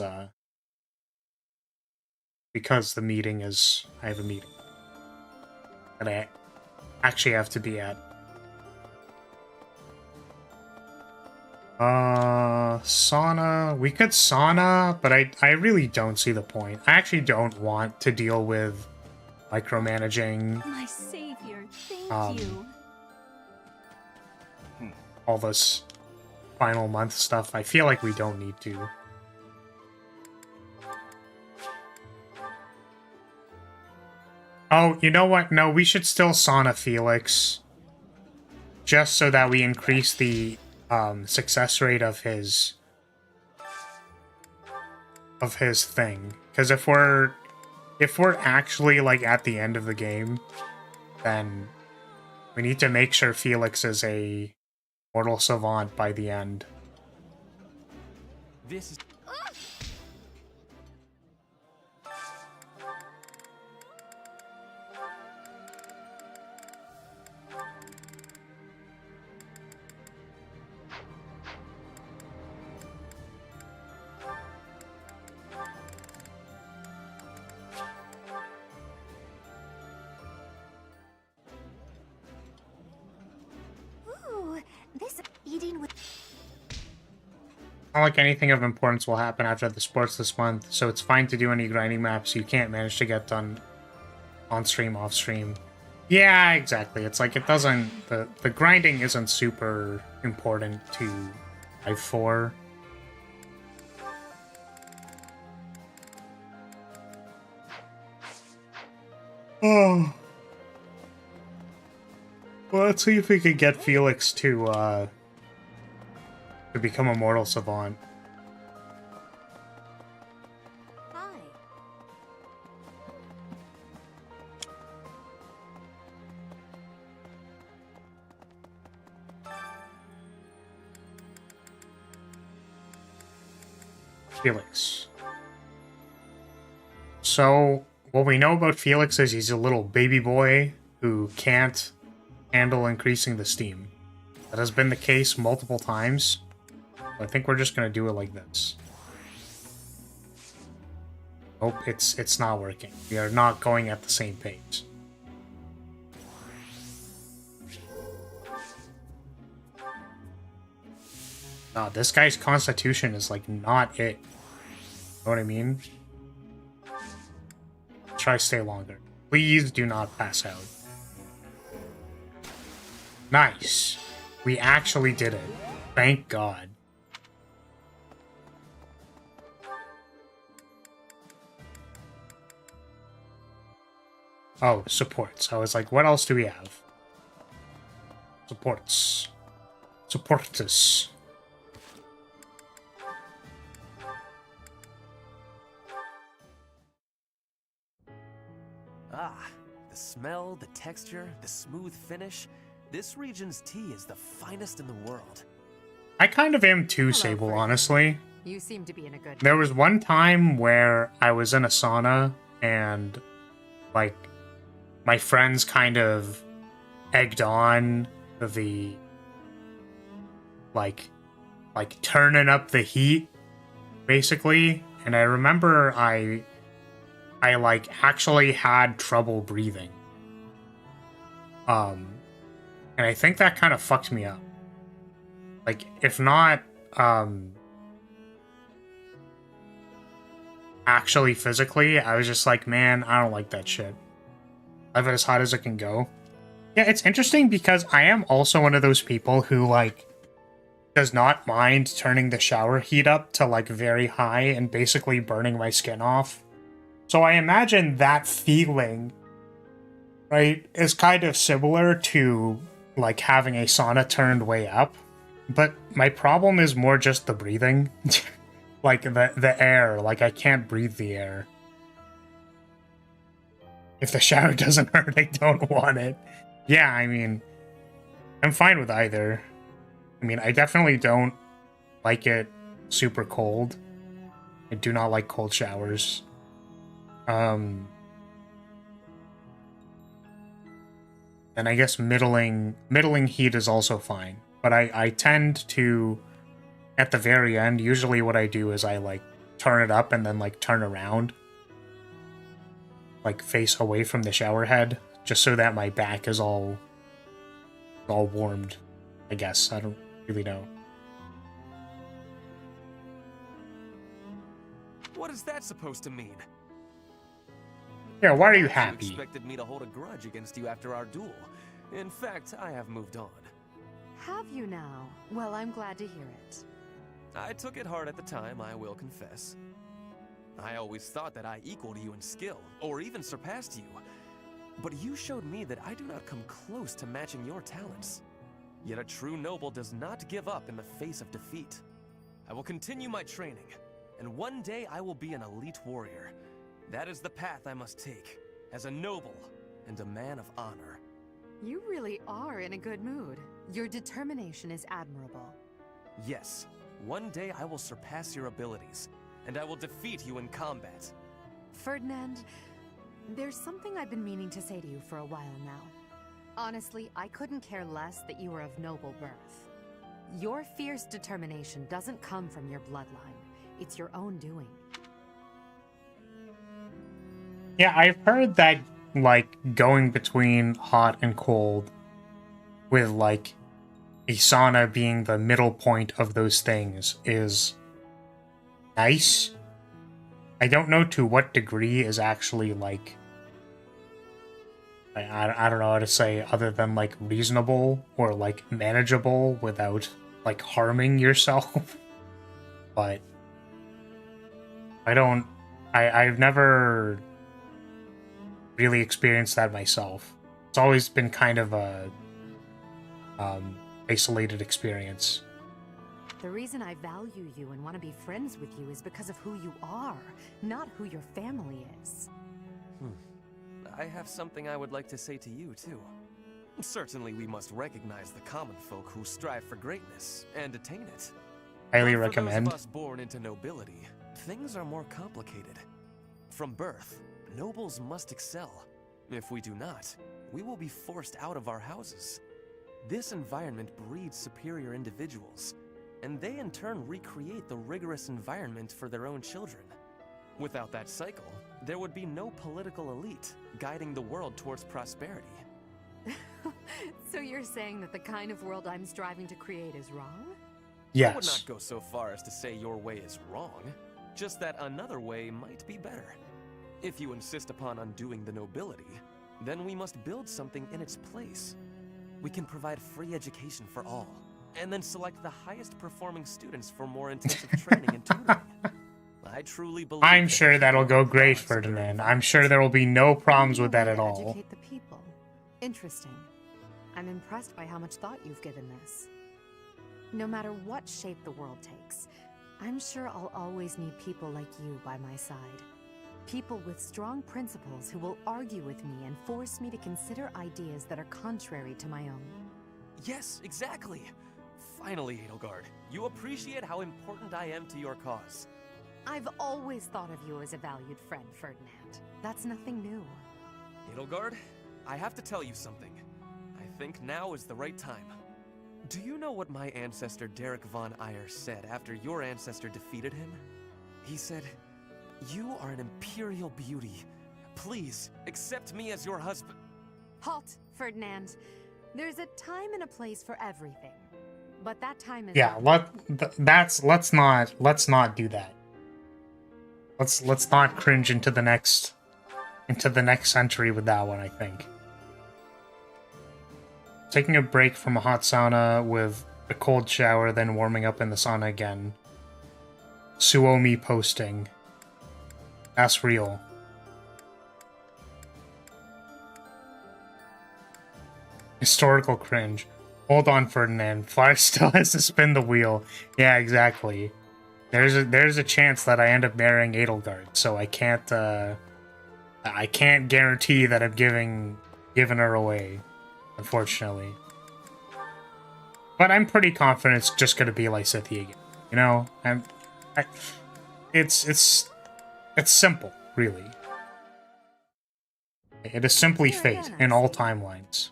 the meeting is I have a meeting that I actually have to be at. Sauna. We could sauna, but I really don't see the point. I actually don't want to deal with micromanaging. My savior, thank you. All this final month stuff. I feel like we don't need to. Oh, you know what? No, we should still sauna Felix. Just so that we increase the success rate of his thing. Because if we're actually like at the end of the game, then we need to make sure Felix is a mortal savant by the end. This is This eating with... Not like anything of importance will happen after the sports this month, so it's fine to do any grinding maps you can't manage to get done on stream, off stream. Yeah, exactly. It's like it doesn't... The grinding isn't super important to Life 4. Oh. Well, let's see if we can get Felix to become a mortal savant. Hi. Felix. So, what we know about Felix is he's a little baby boy who can't handle increasing the steam. That has been the case multiple times. I think we're just gonna do it like this. Nope, it's not working. We are not going at the same pace. This guy's constitution is like not it. Know what I mean? Try stay longer. Please do not pass out. Nice. We actually did it. Thank God. Oh, supports. I was like, what else do we have? Supports. Supportus. Ah, the smell, the texture, the smooth finish. This region's tea is the finest in the world. I kind of am too, Sable, honestly. You seem to be in a good mood. There was one time where I was in a sauna and, like, my friends kind of egged on the, like turning up the heat, basically. And I remember I like actually had trouble breathing. And I think that kind of fucked me up. Like, if not, actually physically, I was just like, man, I don't like that shit. Leave it as hot as it can go. Yeah, it's interesting because I am also one of those people who, like, does not mind turning the shower heat up to, like, very high and basically burning my skin off. So I imagine that feeling, right, is kind of similar to, like, having a sauna turned way up. But my problem is more just the breathing. Like, the air. Like, I can't breathe the air. If the shower doesn't hurt, I don't want it. Yeah, I mean, I'm fine with either. I mean, I definitely don't like it super cold. I do not like cold showers. And I guess middling heat is also fine. But I tend to, at the very end, usually what I do is I, like, turn it up and then, like, turn around. Like, face away from the shower head, just so that my back is all warmed, I guess. I don't really know. What is that supposed to mean? Yeah, why are you You happy? expected me to hold a grudge against you after our duel. In fact, I have moved on. Have you now? Well, I'm glad to hear it. I took it hard at the time, I will confess. I always thought that I equaled you in skill, or even surpassed you. But you showed me that I do not come close to matching your talents. Yet a true noble does not give up in the face of defeat. I will continue my training, and one day I will be an elite warrior. That is the path I must take, as a noble and a man of honor. You really are in a good mood. Your determination is admirable. Yes, one day I will surpass your abilities, and I will defeat you in combat. Ferdinand, there's something I've been meaning to say to you for a while now. Honestly, I couldn't care less that you were of noble birth. Your fierce determination doesn't come from your bloodline. It's your own doing. Yeah, I've heard that, like, going between hot and cold, with, like, a sauna being the middle point of those things, is nice. I don't know to what degree is actually, like, I don't know how to say other than, like, reasonable or, like, manageable without, like, harming yourself. But I've never really experienced that myself. It's always been kind of a isolated experience. The reason I value you and want to be friends with you is because of who you are, not who your family is. I have something I would like to say to you, too. Certainly we must recognize the common folk who strive for greatness and attain it. Highly But recommend. For those of us born into nobility, things are more complicated. From birth, nobles must excel. If we do not, we will be forced out of our houses. This environment breeds superior individuals, and they in turn recreate the rigorous environment for their own children. Without that cycle, there would be no political elite guiding the world towards prosperity. So you're saying that the kind of world I'm striving to create is wrong? Yes. I would not go so far as to say your way is wrong, just that another way might be better. If you insist upon undoing the nobility, then we must build something in its place. We can provide free education for all, and then select the highest performing students for more intensive training and tutoring. I truly believe I'm sure that'll go great, Ferdinand. I'm sure there will be no problems with that at all. Educate the people. Interesting. I'm impressed by how much thought you've given this. No matter what shape the world takes, I'm sure I'll always need people like you by my side. People with strong principles who will argue with me and force me to consider ideas that are contrary to my own. Yes, exactly. Finally, Edelgard, you appreciate how important I am to your cause. I've always thought of you as a valued friend, Ferdinand. That's nothing new. Edelgard, I have to tell you something. I think now is the right time. Do you know what my ancestor Derek von Eyre said after your ancestor defeated him? He said, "You are an imperial beauty. Please, accept me as your husband." Halt, Ferdinand. There's a time and a place for everything. But that time is... Yeah, let's not do that. Let's not cringe into the next century with that one, I think. Taking a break from a hot sauna with a cold shower, then warming up in the sauna again. Suomi posting. That's real. Historical cringe. Hold on, Ferdinand. Fly still has to spin the wheel. Yeah, exactly. There's a chance that I end up marrying Edelgard, so I can't guarantee that I'm giving her away, unfortunately. But I'm pretty confident it's just gonna be Lysithea again. You know, it's simple, really. It is simply fate in all timelines.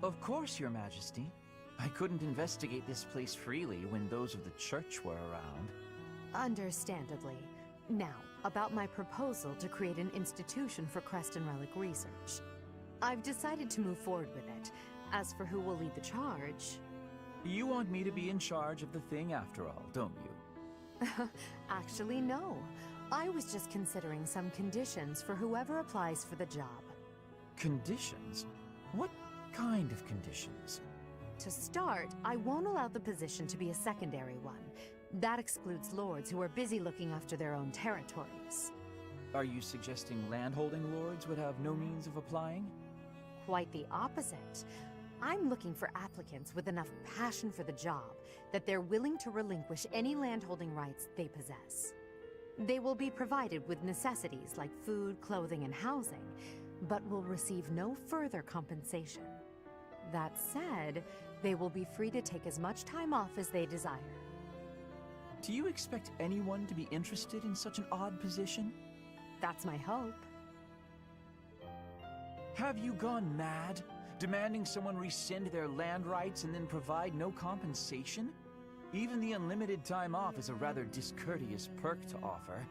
Of course, Your Majesty. I couldn't investigate this place freely when those of the church were around. Understandably. Now, about my proposal to create an institution for Crest and Relic research. I've decided to move forward with it. As for who will lead the charge... You want me to be in charge of the thing after all, don't you? Actually, no. I was just considering some conditions for whoever applies for the job. Conditions? What kind of conditions? To start, I won't allow the position to be a secondary one. That excludes lords who are busy looking after their own territories. Are you suggesting landholding lords would have no means of applying? Quite the opposite. I'm looking for applicants with enough passion for the job that they're willing to relinquish any landholding rights they possess. They will be provided with necessities like food, clothing, and housing, but will receive no further compensation. That said, they will be free to take as much time off as they desire. Do you expect anyone to be interested in such an odd position? That's my hope. Have you gone mad? Demanding someone rescind their land rights and then provide no compensation? Even the unlimited time off is a rather discourteous perk to offer.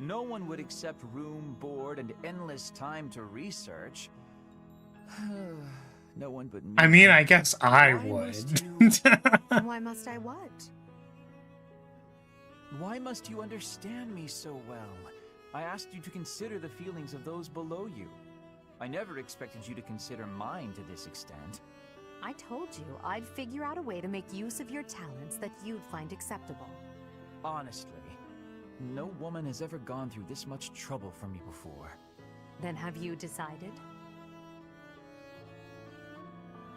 No one would accept room, board, and endless time to research. No one but me. I mean, I guess I would. Why must I what? Why must you understand me so well? I asked you to consider the feelings of those below you. I never expected you to consider mine to this extent. I told you I'd figure out a way to make use of your talents that you'd find acceptable. Honestly, no woman has ever gone through this much trouble for me before. Then have you decided?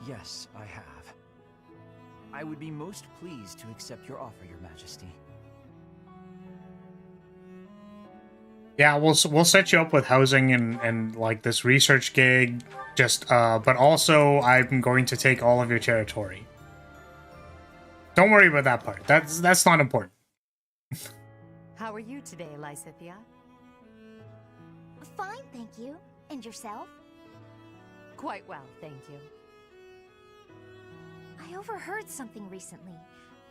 Yes, I have. I would be most pleased to accept your offer, Your Majesty. Yeah, we'll set you up with housing and like this research gig. Just but also I'm going to take all of your territory. Don't worry about that part. That's not important. How are you today, Lysithia? Fine, thank you. And yourself? Quite well, thank you. I overheard something recently.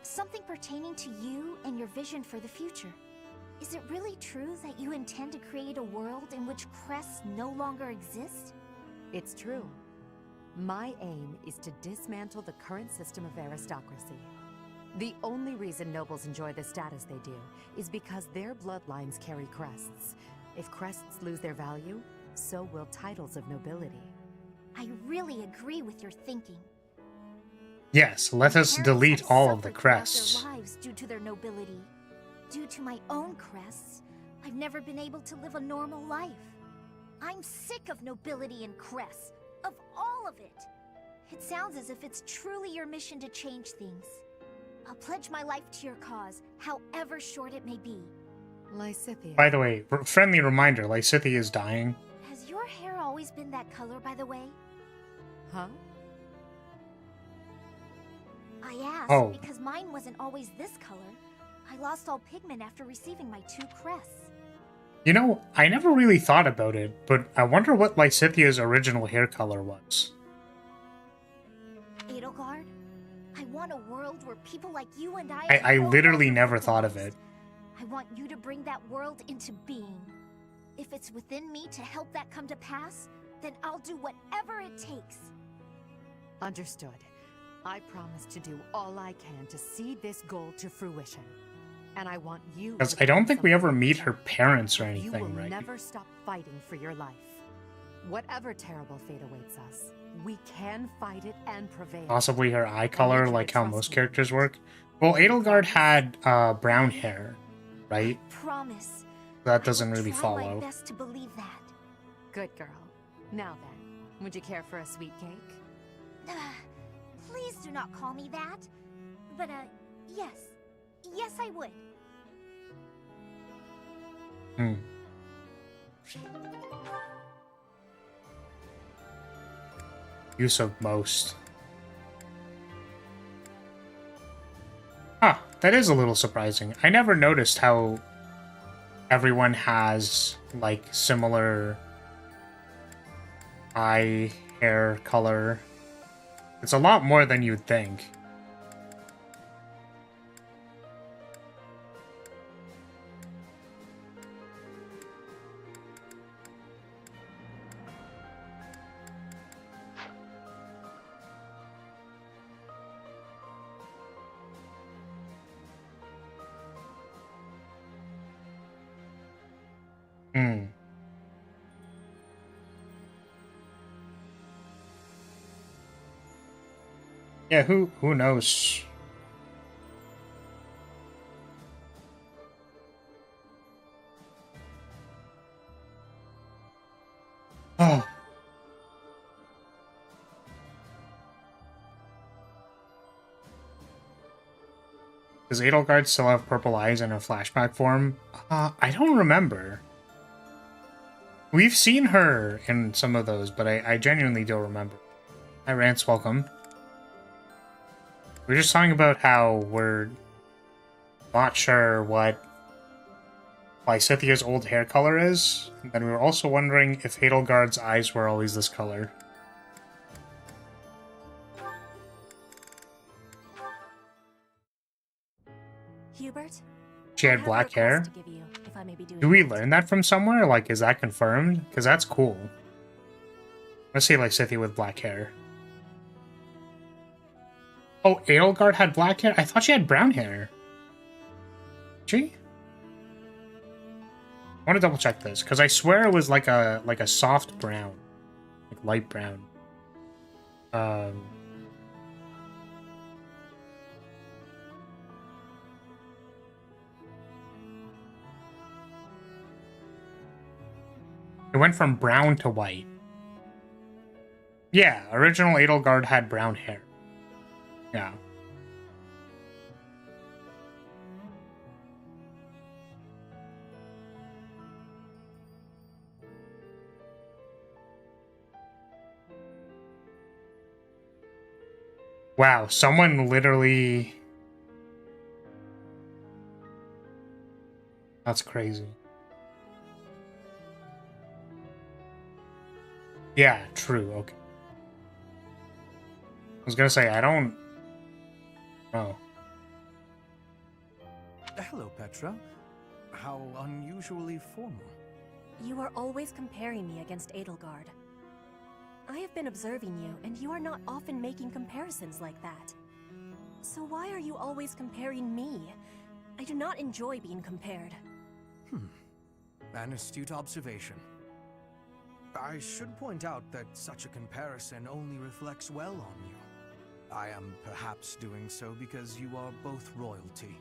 Something pertaining to you and your vision for the future. Is it really true that you intend to create a world in which crests no longer exist? It's true. My aim is to dismantle the current system of aristocracy. The only reason nobles enjoy the status they do is because their bloodlines carry crests. If crests lose their value, so will titles of nobility. I really agree with your thinking. Yes, let us delete all of the crests. Their lives due to their nobility. Due to my own crests, I've never been able to live a normal life. I'm sick of nobility and crests, of all of it. It sounds as if it's truly your mission to change things. I'll pledge my life to your cause, however short it may be. Lysithia. By the way, friendly reminder, Lysithia is dying. Has your hair always been that color, by the way? Huh? I asked because mine wasn't always this color. I lost all pigment after receiving my 2 crests. You know, I never really thought about it, but I wonder what Lysithia's original hair color was. Edelgard, I want a world where people like you and I literally never thought of it. I want you to bring that world into being. If it's within me to help that come to pass, then I'll do whatever it takes. Understood. I promise to do all I can to see this goal to fruition. And I want you... Because I don't think we ever meet her parents or anything, You will right? never stop fighting for your life. Whatever terrible fate awaits us, we can fight it and prevail. Possibly her eye color, like how most characters work. Well, Edelgard had brown hair, right? Promise. That doesn't really Try follow. my best to believe that. Good girl. Now then, would you care for a sweet cake? Please do not call me that. But, yes. Yes, I would. Use of most. Huh, that is a little surprising. I never noticed how everyone has, like, similar eye, hair color. It's a lot more than you'd think. Yeah, who knows? Oh. Does Edelgard still have purple eyes in her flashback form? I don't remember. We've seen her in some of those, but I genuinely don't remember. Hi, Rance, welcome. We're just talking about how we're not sure what Lysithia's old hair color is, and we were also wondering if Edelgard's eyes were always this color. Hubert? She had black hair? Do we learn that from somewhere? Like, is that confirmed? Because that's cool. Let's see Lysithia with black hair. Oh, Edelgard had black hair? I thought she had brown hair. She? I want to double check this, because I swear it was like a soft brown. Like light brown. It went from brown to white. Yeah, original Edelgard had brown hair. Yeah. Wow, someone literally... That's crazy. Yeah, true, okay. I was gonna say, I don't... Oh. Hello, Petra. How unusually formal. You are always comparing me against Edelgard. I have been observing you, and you are not often making comparisons like that. So why are you always comparing me? I do not enjoy being compared. An astute observation. I should point out that such a comparison only reflects well on you. I am perhaps doing so because you are both royalty.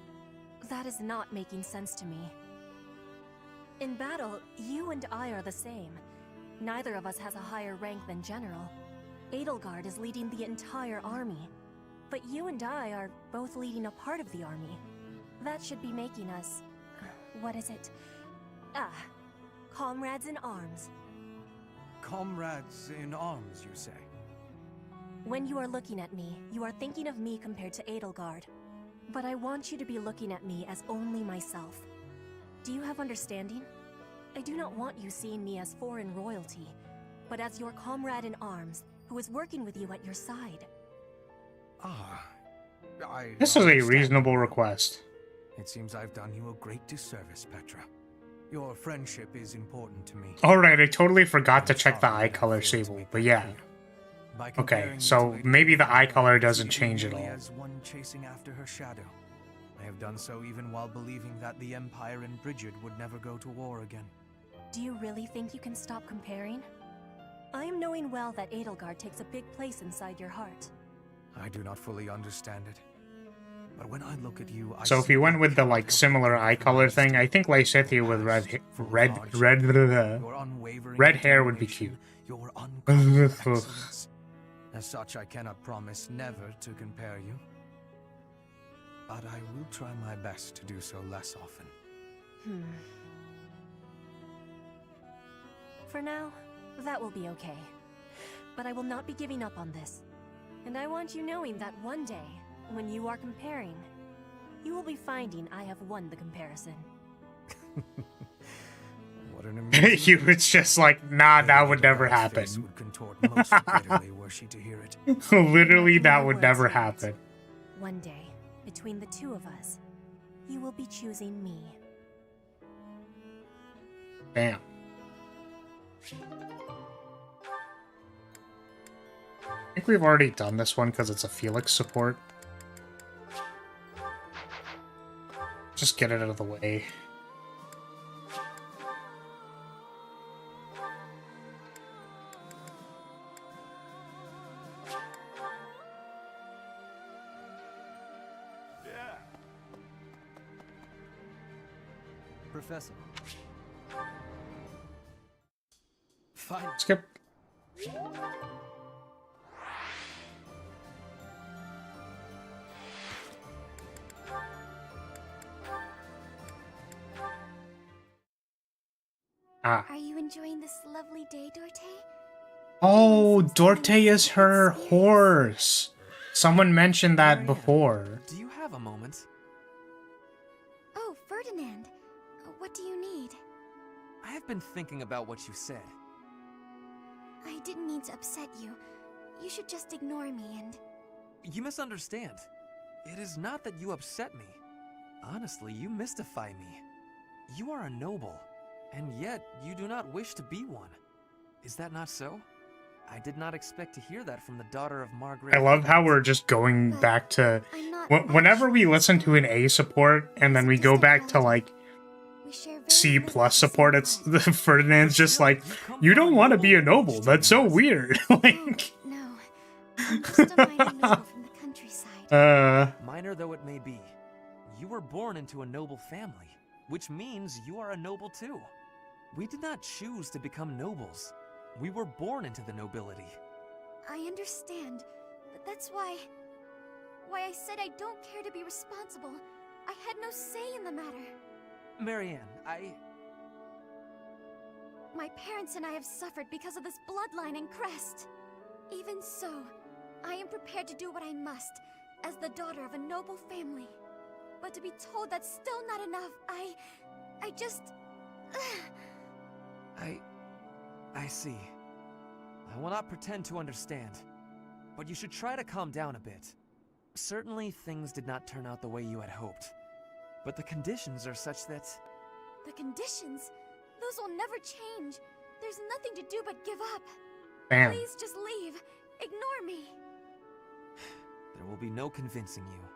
That is not making sense to me. In battle, you and I are the same. Neither of us has a higher rank than general. Edelgard is leading the entire army. But you and I are both leading a part of the army. That should be making us... what is it? Comrades in arms. Comrades in arms, you say? When you are looking at me, you are thinking of me compared to Edelgard. But I want you to be looking at me as only myself. Do you have understanding? I do not want you seeing me as foreign royalty, but as your comrade in arms, who is working with you at your side. This is a reasonable request. It seems I've done you a great disservice, Petra. Your friendship is important to me. Alright, I totally forgot to check the eye color Sable, but yeah. Okay, so maybe the eye color doesn't change at all. As one chasing after her shadow. I have done so even while believing that the Empire and Bridget would never go to war again. Do you really think you can stop comparing? I am knowing well that Edelgard takes a big place inside your heart. I do not fully understand it. But when I look at you, I So if you went with the like similar eye color thing, I think Lysithea with red hair would be cute. your uncommon excellence. As such, I cannot promise never to compare you. But I will try my best to do so less often. For now, that will be okay. But I will not be giving up on this. And I want you knowing that one day, when you are comparing, you will be finding I have won the comparison. What an amazing He was just like, nah, that would never happen. would contort most bitterly were she to hear it. Literally, that would never happen. One day, between the two of us, you will be choosing me. Damn. I think we've already done this one because it's a Felix support. Just get it out of the way. Professor. Fine. Skip. Are you enjoying this lovely day, Dorte? Oh, Dorte is her horse. Someone mentioned that before. Do you have a moment? Oh, Ferdinand. What do you need? I have been thinking about what you said. I didn't mean to upset you. You should just ignore me and... You misunderstand. It is not that you upset me. Honestly, you mystify me. You are a noble, and yet you do not wish to be one. Is that not so? I did not expect to hear that from the daughter of Margaret. I love how we're just going back to... Whenever we listen to an A support, and then we go back to, like, C+ support, it's Ferdinand's just like, you don't want to be a noble. That's so weird. Like... No. I'm just a minor noble from the countryside. Minor though it may be, you were born into a noble family, which means you are a noble too. We did not choose to become nobles. We were born into the nobility. I understand, but that's why I said I don't care to be responsible. I had no say in the matter. Marianne, My parents and I have suffered because of this bloodline and crest. Even so, I am prepared to do what I must, as the daughter of a noble family. But to be told that's still not enough, I just... I see. I will not pretend to understand, but you should try to calm down a bit. Certainly things did not turn out the way you had hoped, but the conditions are such that... The conditions? Those will never change. There's nothing to do but give up. Damn. Please just leave. Ignore me. There will be no convincing you.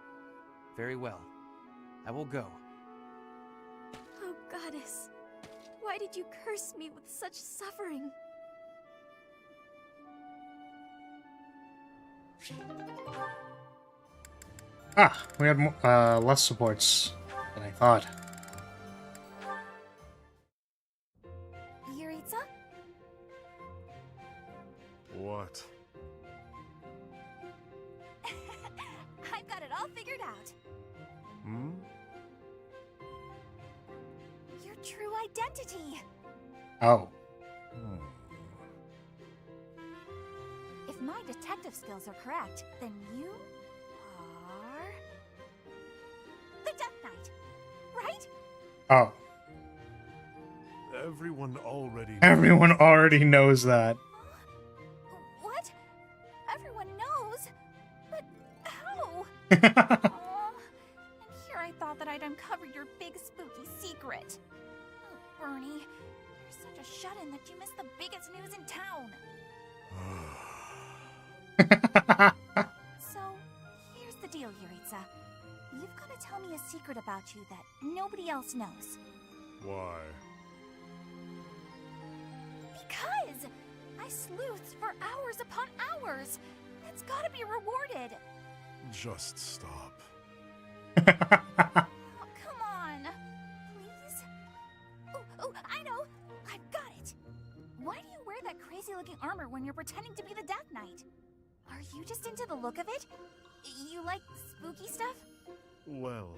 Very well. I will go. Oh, Goddess. Why did you curse me with such suffering? We had less supports than I thought. Yuritsa? What? I've got it all figured out. Hmm? Your true identity. Oh. If my detective skills are correct, then you are the Death Knight, right? Oh. Everyone already knows that. What? Everyone knows? But how? And here I thought that I'd uncover your big spooky secret. Oh, Bernie, you're such a shut-in that you missed the biggest news in town. So, here's the deal, Yuritsa. You've got to tell me a secret about you that nobody else knows. Why? Because I sleuthed for hours upon hours. It's got to be rewarded. Just stop. Oh, come on. Please? Oh, I know. I've got it. Why do you wear that crazy-looking armor when you're pretending to be the Death Knight? Are you just into the look of it? You like spooky stuff? Well,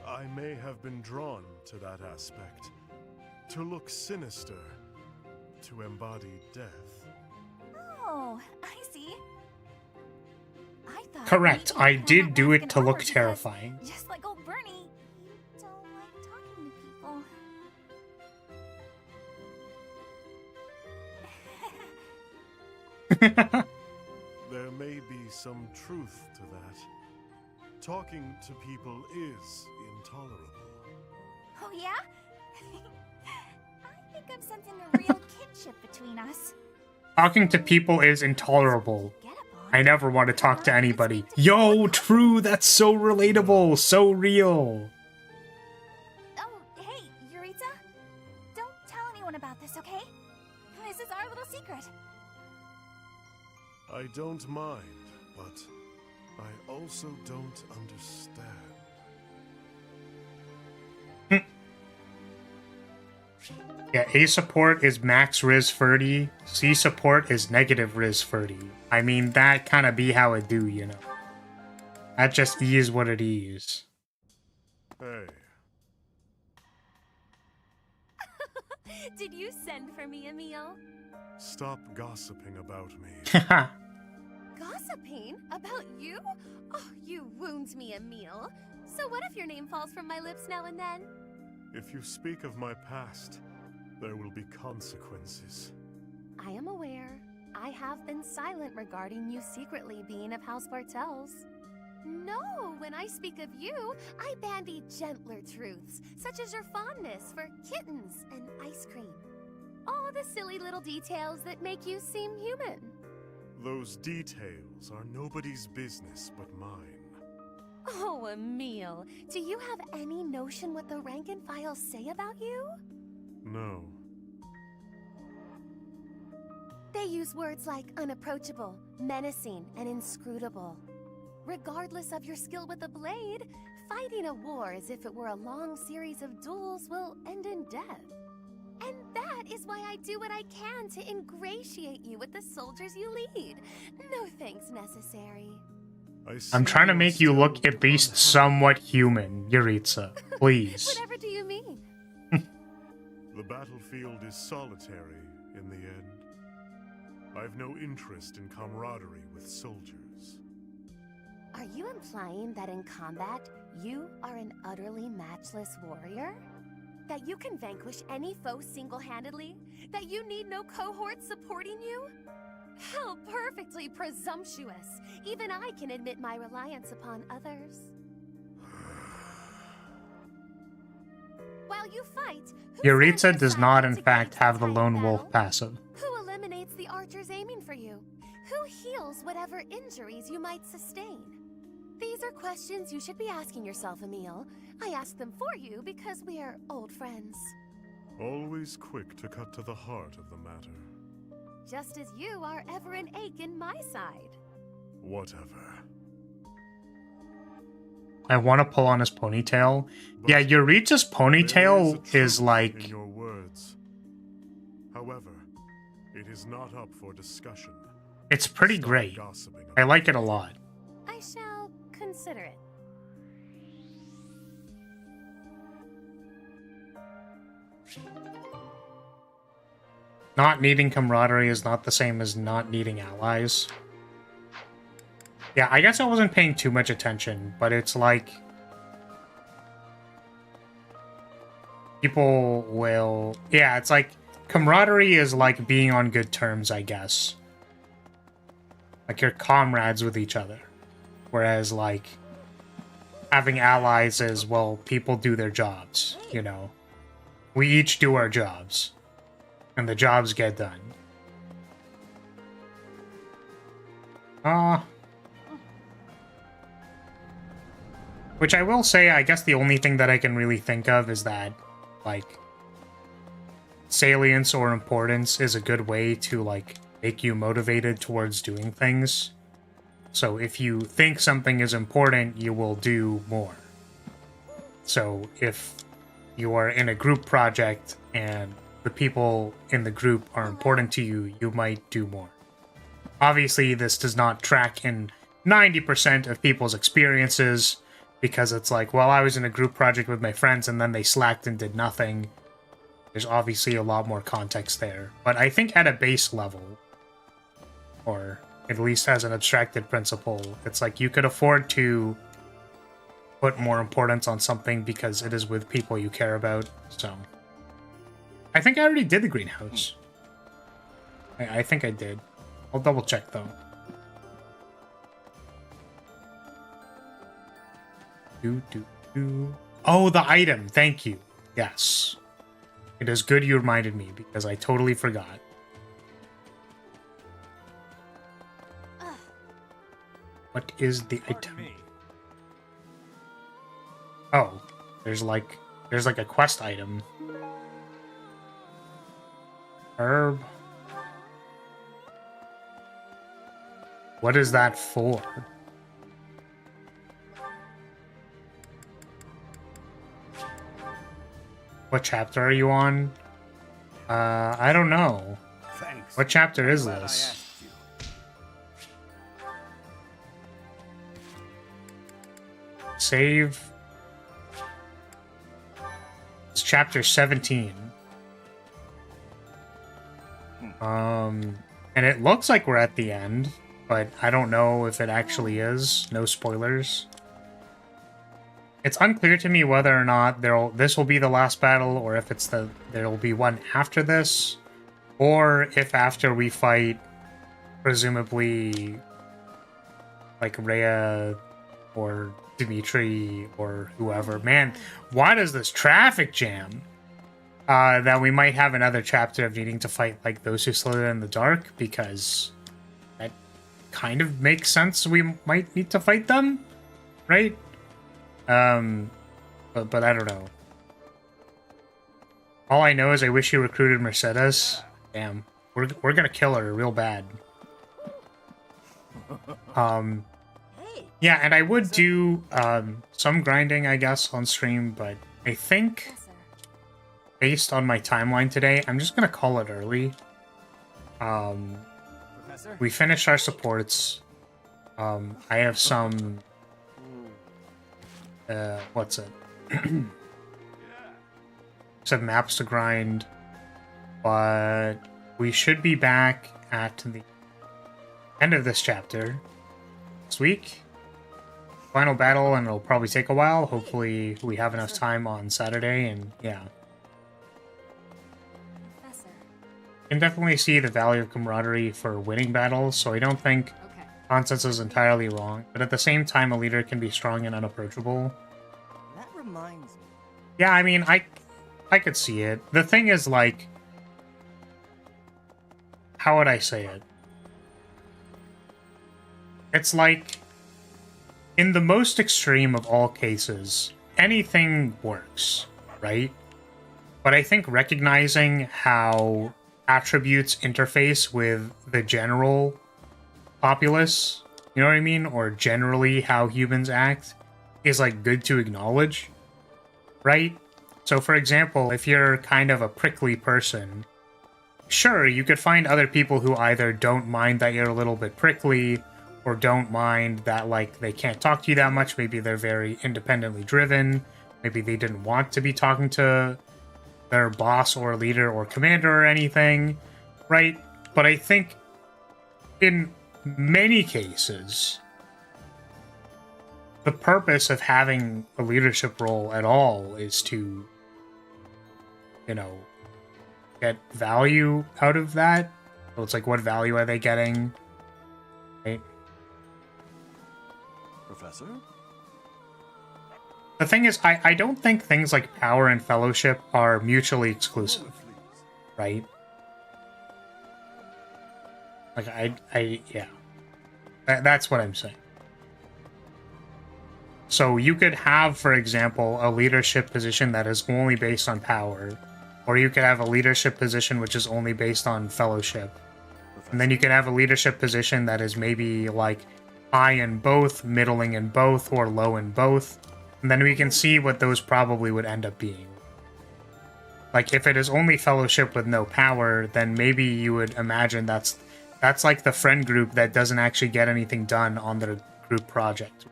I may have been drawn to that aspect. To look sinister. To embody death. Oh, I see. I thought Correct. maybe I you put on did that do mask it and to armor look because, terrifying. just like old Bernie, you don't like talking to people. There may be some truth to that. Talking to people is intolerable. Oh, yeah? I think I'm sensing a real kinship between us. Talking to people is intolerable. I never want to talk to anybody. Yo, true, that's so relatable, so real. Oh, hey, Yuritsa. Don't tell anyone about this, okay? This is our little secret. I don't mind, but I also don't understand. Yeah, A support is max Riz 30, C support is negative Riz 30. I mean, that kind of be how it do, you know. That just is what it is. Hey. Did you send for me, Emil? Stop gossiping about me. Gossiping? About you? Oh, you wound me, Emil. So what if your name falls from my lips now and then? If you speak of my past, there will be consequences. I am aware. I have been silent regarding you secretly being of House Bartels. No, when I speak of you, I bandy gentler truths, such as your fondness for kittens and ice cream. All the silly little details that make you seem human. Those details are nobody's business but mine. Oh, Emil, do you have any notion what the rank and file say about you? No. They use words like unapproachable, menacing, and inscrutable. Regardless of your skill with the blade, fighting a war as if it were a long series of duels will end in death. And that is why I do what I can to ingratiate you with the soldiers you lead. No thanks necessary. I'm trying to make you look at least somewhat human, Yuritsa. Please. Whatever do you mean? The battlefield is solitary in the end. I've no interest in camaraderie with soldiers. Are you implying that in combat, you are an utterly matchless warrior? That you can vanquish any foe single-handedly? That you need no cohort supporting you? How perfectly presumptuous! Even I can admit my reliance upon others. While you fight, Yuritsa does not, in fact, have the Lone Wolf passive. who eliminates the archers aiming for you? Who heals whatever injuries you might sustain? These are questions you should be asking yourself, Emil. I ask them for you because we are old friends. Always quick to cut to the heart of the matter. Just as you are ever an ache in my side. Whatever. I want to pull on his ponytail. Yeah, Yuritsa's ponytail is like... In your words. However, it is not up for discussion. It's pretty great. I like it a lot. I shall consider it. Not needing camaraderie is not the same as not needing allies. Yeah, I guess I wasn't paying too much attention, but it's like... people will... Yeah, it's like... camaraderie is like being on good terms, I guess. Like you're comrades with each other. Whereas like... having allies is, well, people do their jobs, you know? We each do our jobs. And the jobs get done. Which I will say, I guess the only thing that I can really think of is that, like, salience or importance is a good way to, like, make you motivated towards doing things. So if you think something is important, you will do more. So if you are in a group project and the people in the group are important to you, you might do more. Obviously, this does not track in 90% of people's experiences, because it's like, well, I was in a group project with my friends and then they slacked and did nothing. There's obviously a lot more context there. But I think at a base level, or at least as an abstracted principle, it's like you could afford to put more importance on something because it is with people you care about, so... I think I already did the greenhouse. I think I did. I'll double check though. Oh, the item. Thank you. Yes. It is good you reminded me because I totally forgot. What is the item? Oh, there's like a quest item. Herb. What is that for? What chapter are you on? I don't know. Thanks. What chapter is this? Save. It's chapter 17. And it looks like we're at the end, but I don't know if it actually is. No spoilers. It's unclear to me whether or not this will be the last battle, or if there'll be one after this, or if after we fight, presumably, like Rhea or Dimitri or whoever. Man, why does this traffic jam? That we might have another chapter of needing to fight like those who slither in the dark, because that kind of makes sense. We might need to fight them, right? But I don't know. All I know is I wish you recruited Mercedes. Damn, we're gonna kill her real bad. Yeah, and I would do some grinding, I guess, on stream, but I think, based on my timeline today, I'm just gonna call it early. We finished our supports. I have some... what's it? Some maps to grind, but we should be back at the end of this chapter next week. Final battle, and it'll probably take a while. Hopefully we have enough time on Saturday, and yeah. You can definitely see the value of camaraderie for winning battles, so I don't think Constance is entirely wrong, but at the same time a leader can be strong and unapproachable. That reminds me. Yeah, I mean, I could see it. The thing is, like, how would I say it? It's like, in the most extreme of all cases, anything works, right? But I think recognizing how attributes interface with the general populace, you know what I mean? Or generally how humans act, is like good to acknowledge, right? So for example, if you're kind of a prickly person, sure, you could find other people who either don't mind that you're a little bit prickly, or don't mind that, like, they can't talk to you that much. Maybe they're very independently driven. Maybe they didn't want to be talking to their boss or leader or commander or anything, right? But I think in many cases, the purpose of having a leadership role at all is to, you know, get value out of that. So it's like, what value are they getting, right? Professor? The thing is, I don't think things like power and fellowship are mutually exclusive, right? Like, yeah. That's what I'm saying. So you could have, for example, a leadership position that is only based on power, or you could have a leadership position which is only based on fellowship. And then you could have a leadership position that is maybe, like, high in both, middling in both, or low in both. And then we can see what those probably would end up being. Like, if it is only fellowship with no power, then maybe you would imagine that's like the friend group that doesn't actually get anything done on their group project.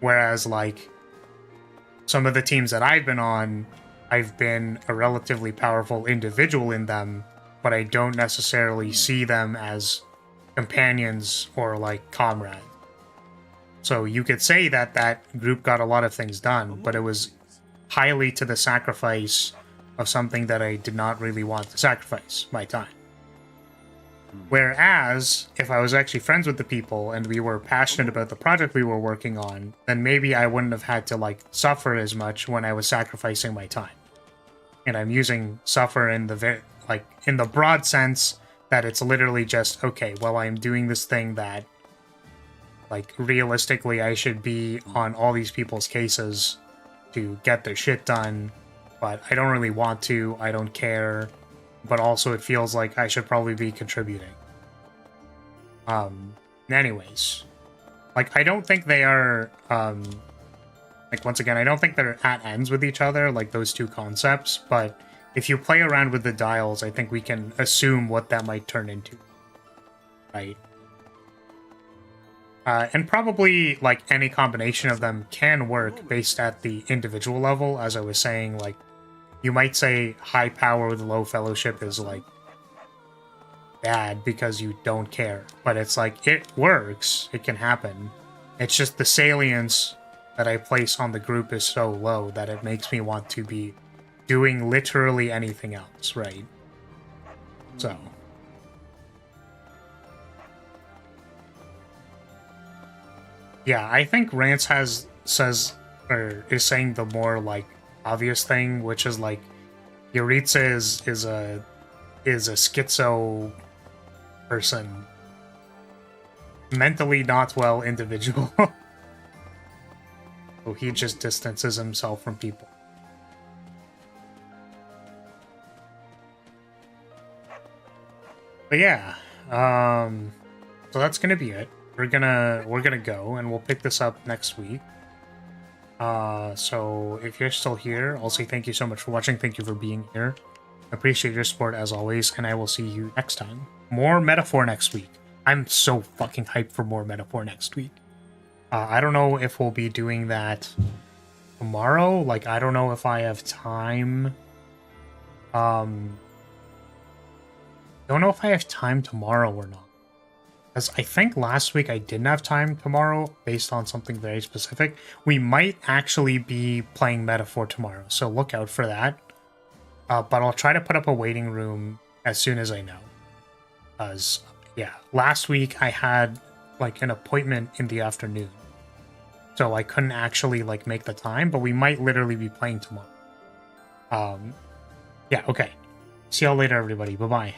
Whereas, like, some of the teams that I've been on, I've been a relatively powerful individual in them, but I don't necessarily see them as companions or, like, comrades. So you could say that that group got a lot of things done, but it was highly to the sacrifice of something that I did not really want to sacrifice, my time. Whereas, if I was actually friends with the people and we were passionate about the project we were working on, then maybe I wouldn't have had to, like, suffer as much when I was sacrificing my time. And I'm using suffer in the in the broad sense that it's literally just, okay, well, I'm doing this thing that, like, realistically I should be on all these people's cases to get their shit done, but I don't really want to, I don't care, but also it feels like I should probably be contributing. Anyways, like, I don't think they are, like, once again, I don't think they're at ends with each other, like, those two concepts, but if you play around with the dials, I think we can assume what that might turn into, right? And probably, like, any combination of them can work based at the individual level, as I was saying. Like, you might say high power with low fellowship is, like, bad because you don't care. But it's like, it works, it can happen. It's just the salience that I place on the group is so low that it makes me want to be doing literally anything else, right? So... yeah, I think Rance is saying the more, like, obvious thing, which is, like, Yuritsa is a schizo person, mentally not well individual. So he just distances himself from people. But yeah, So that's gonna be it. We're gonna go, and we'll pick this up next week. So if you're still here, I'll say thank you so much for watching. Thank you for being here. Appreciate your support as always, and I will see you next time. More Metaphor next week. I'm so fucking hyped for more Metaphor next week. I don't know if we'll be doing that tomorrow. Like, I don't know if I have time. Don't know if I have time tomorrow or not. Because I think last week I didn't have time tomorrow based on something very specific. We might actually be playing Metaphor tomorrow, so look out for that. But I'll try to put up a waiting room as soon as I know. Because, yeah, last week I had, like, an appointment in the afternoon. So I couldn't actually, like, make the time, but we might literally be playing tomorrow. Yeah, okay. See y'all later, everybody. Bye-bye.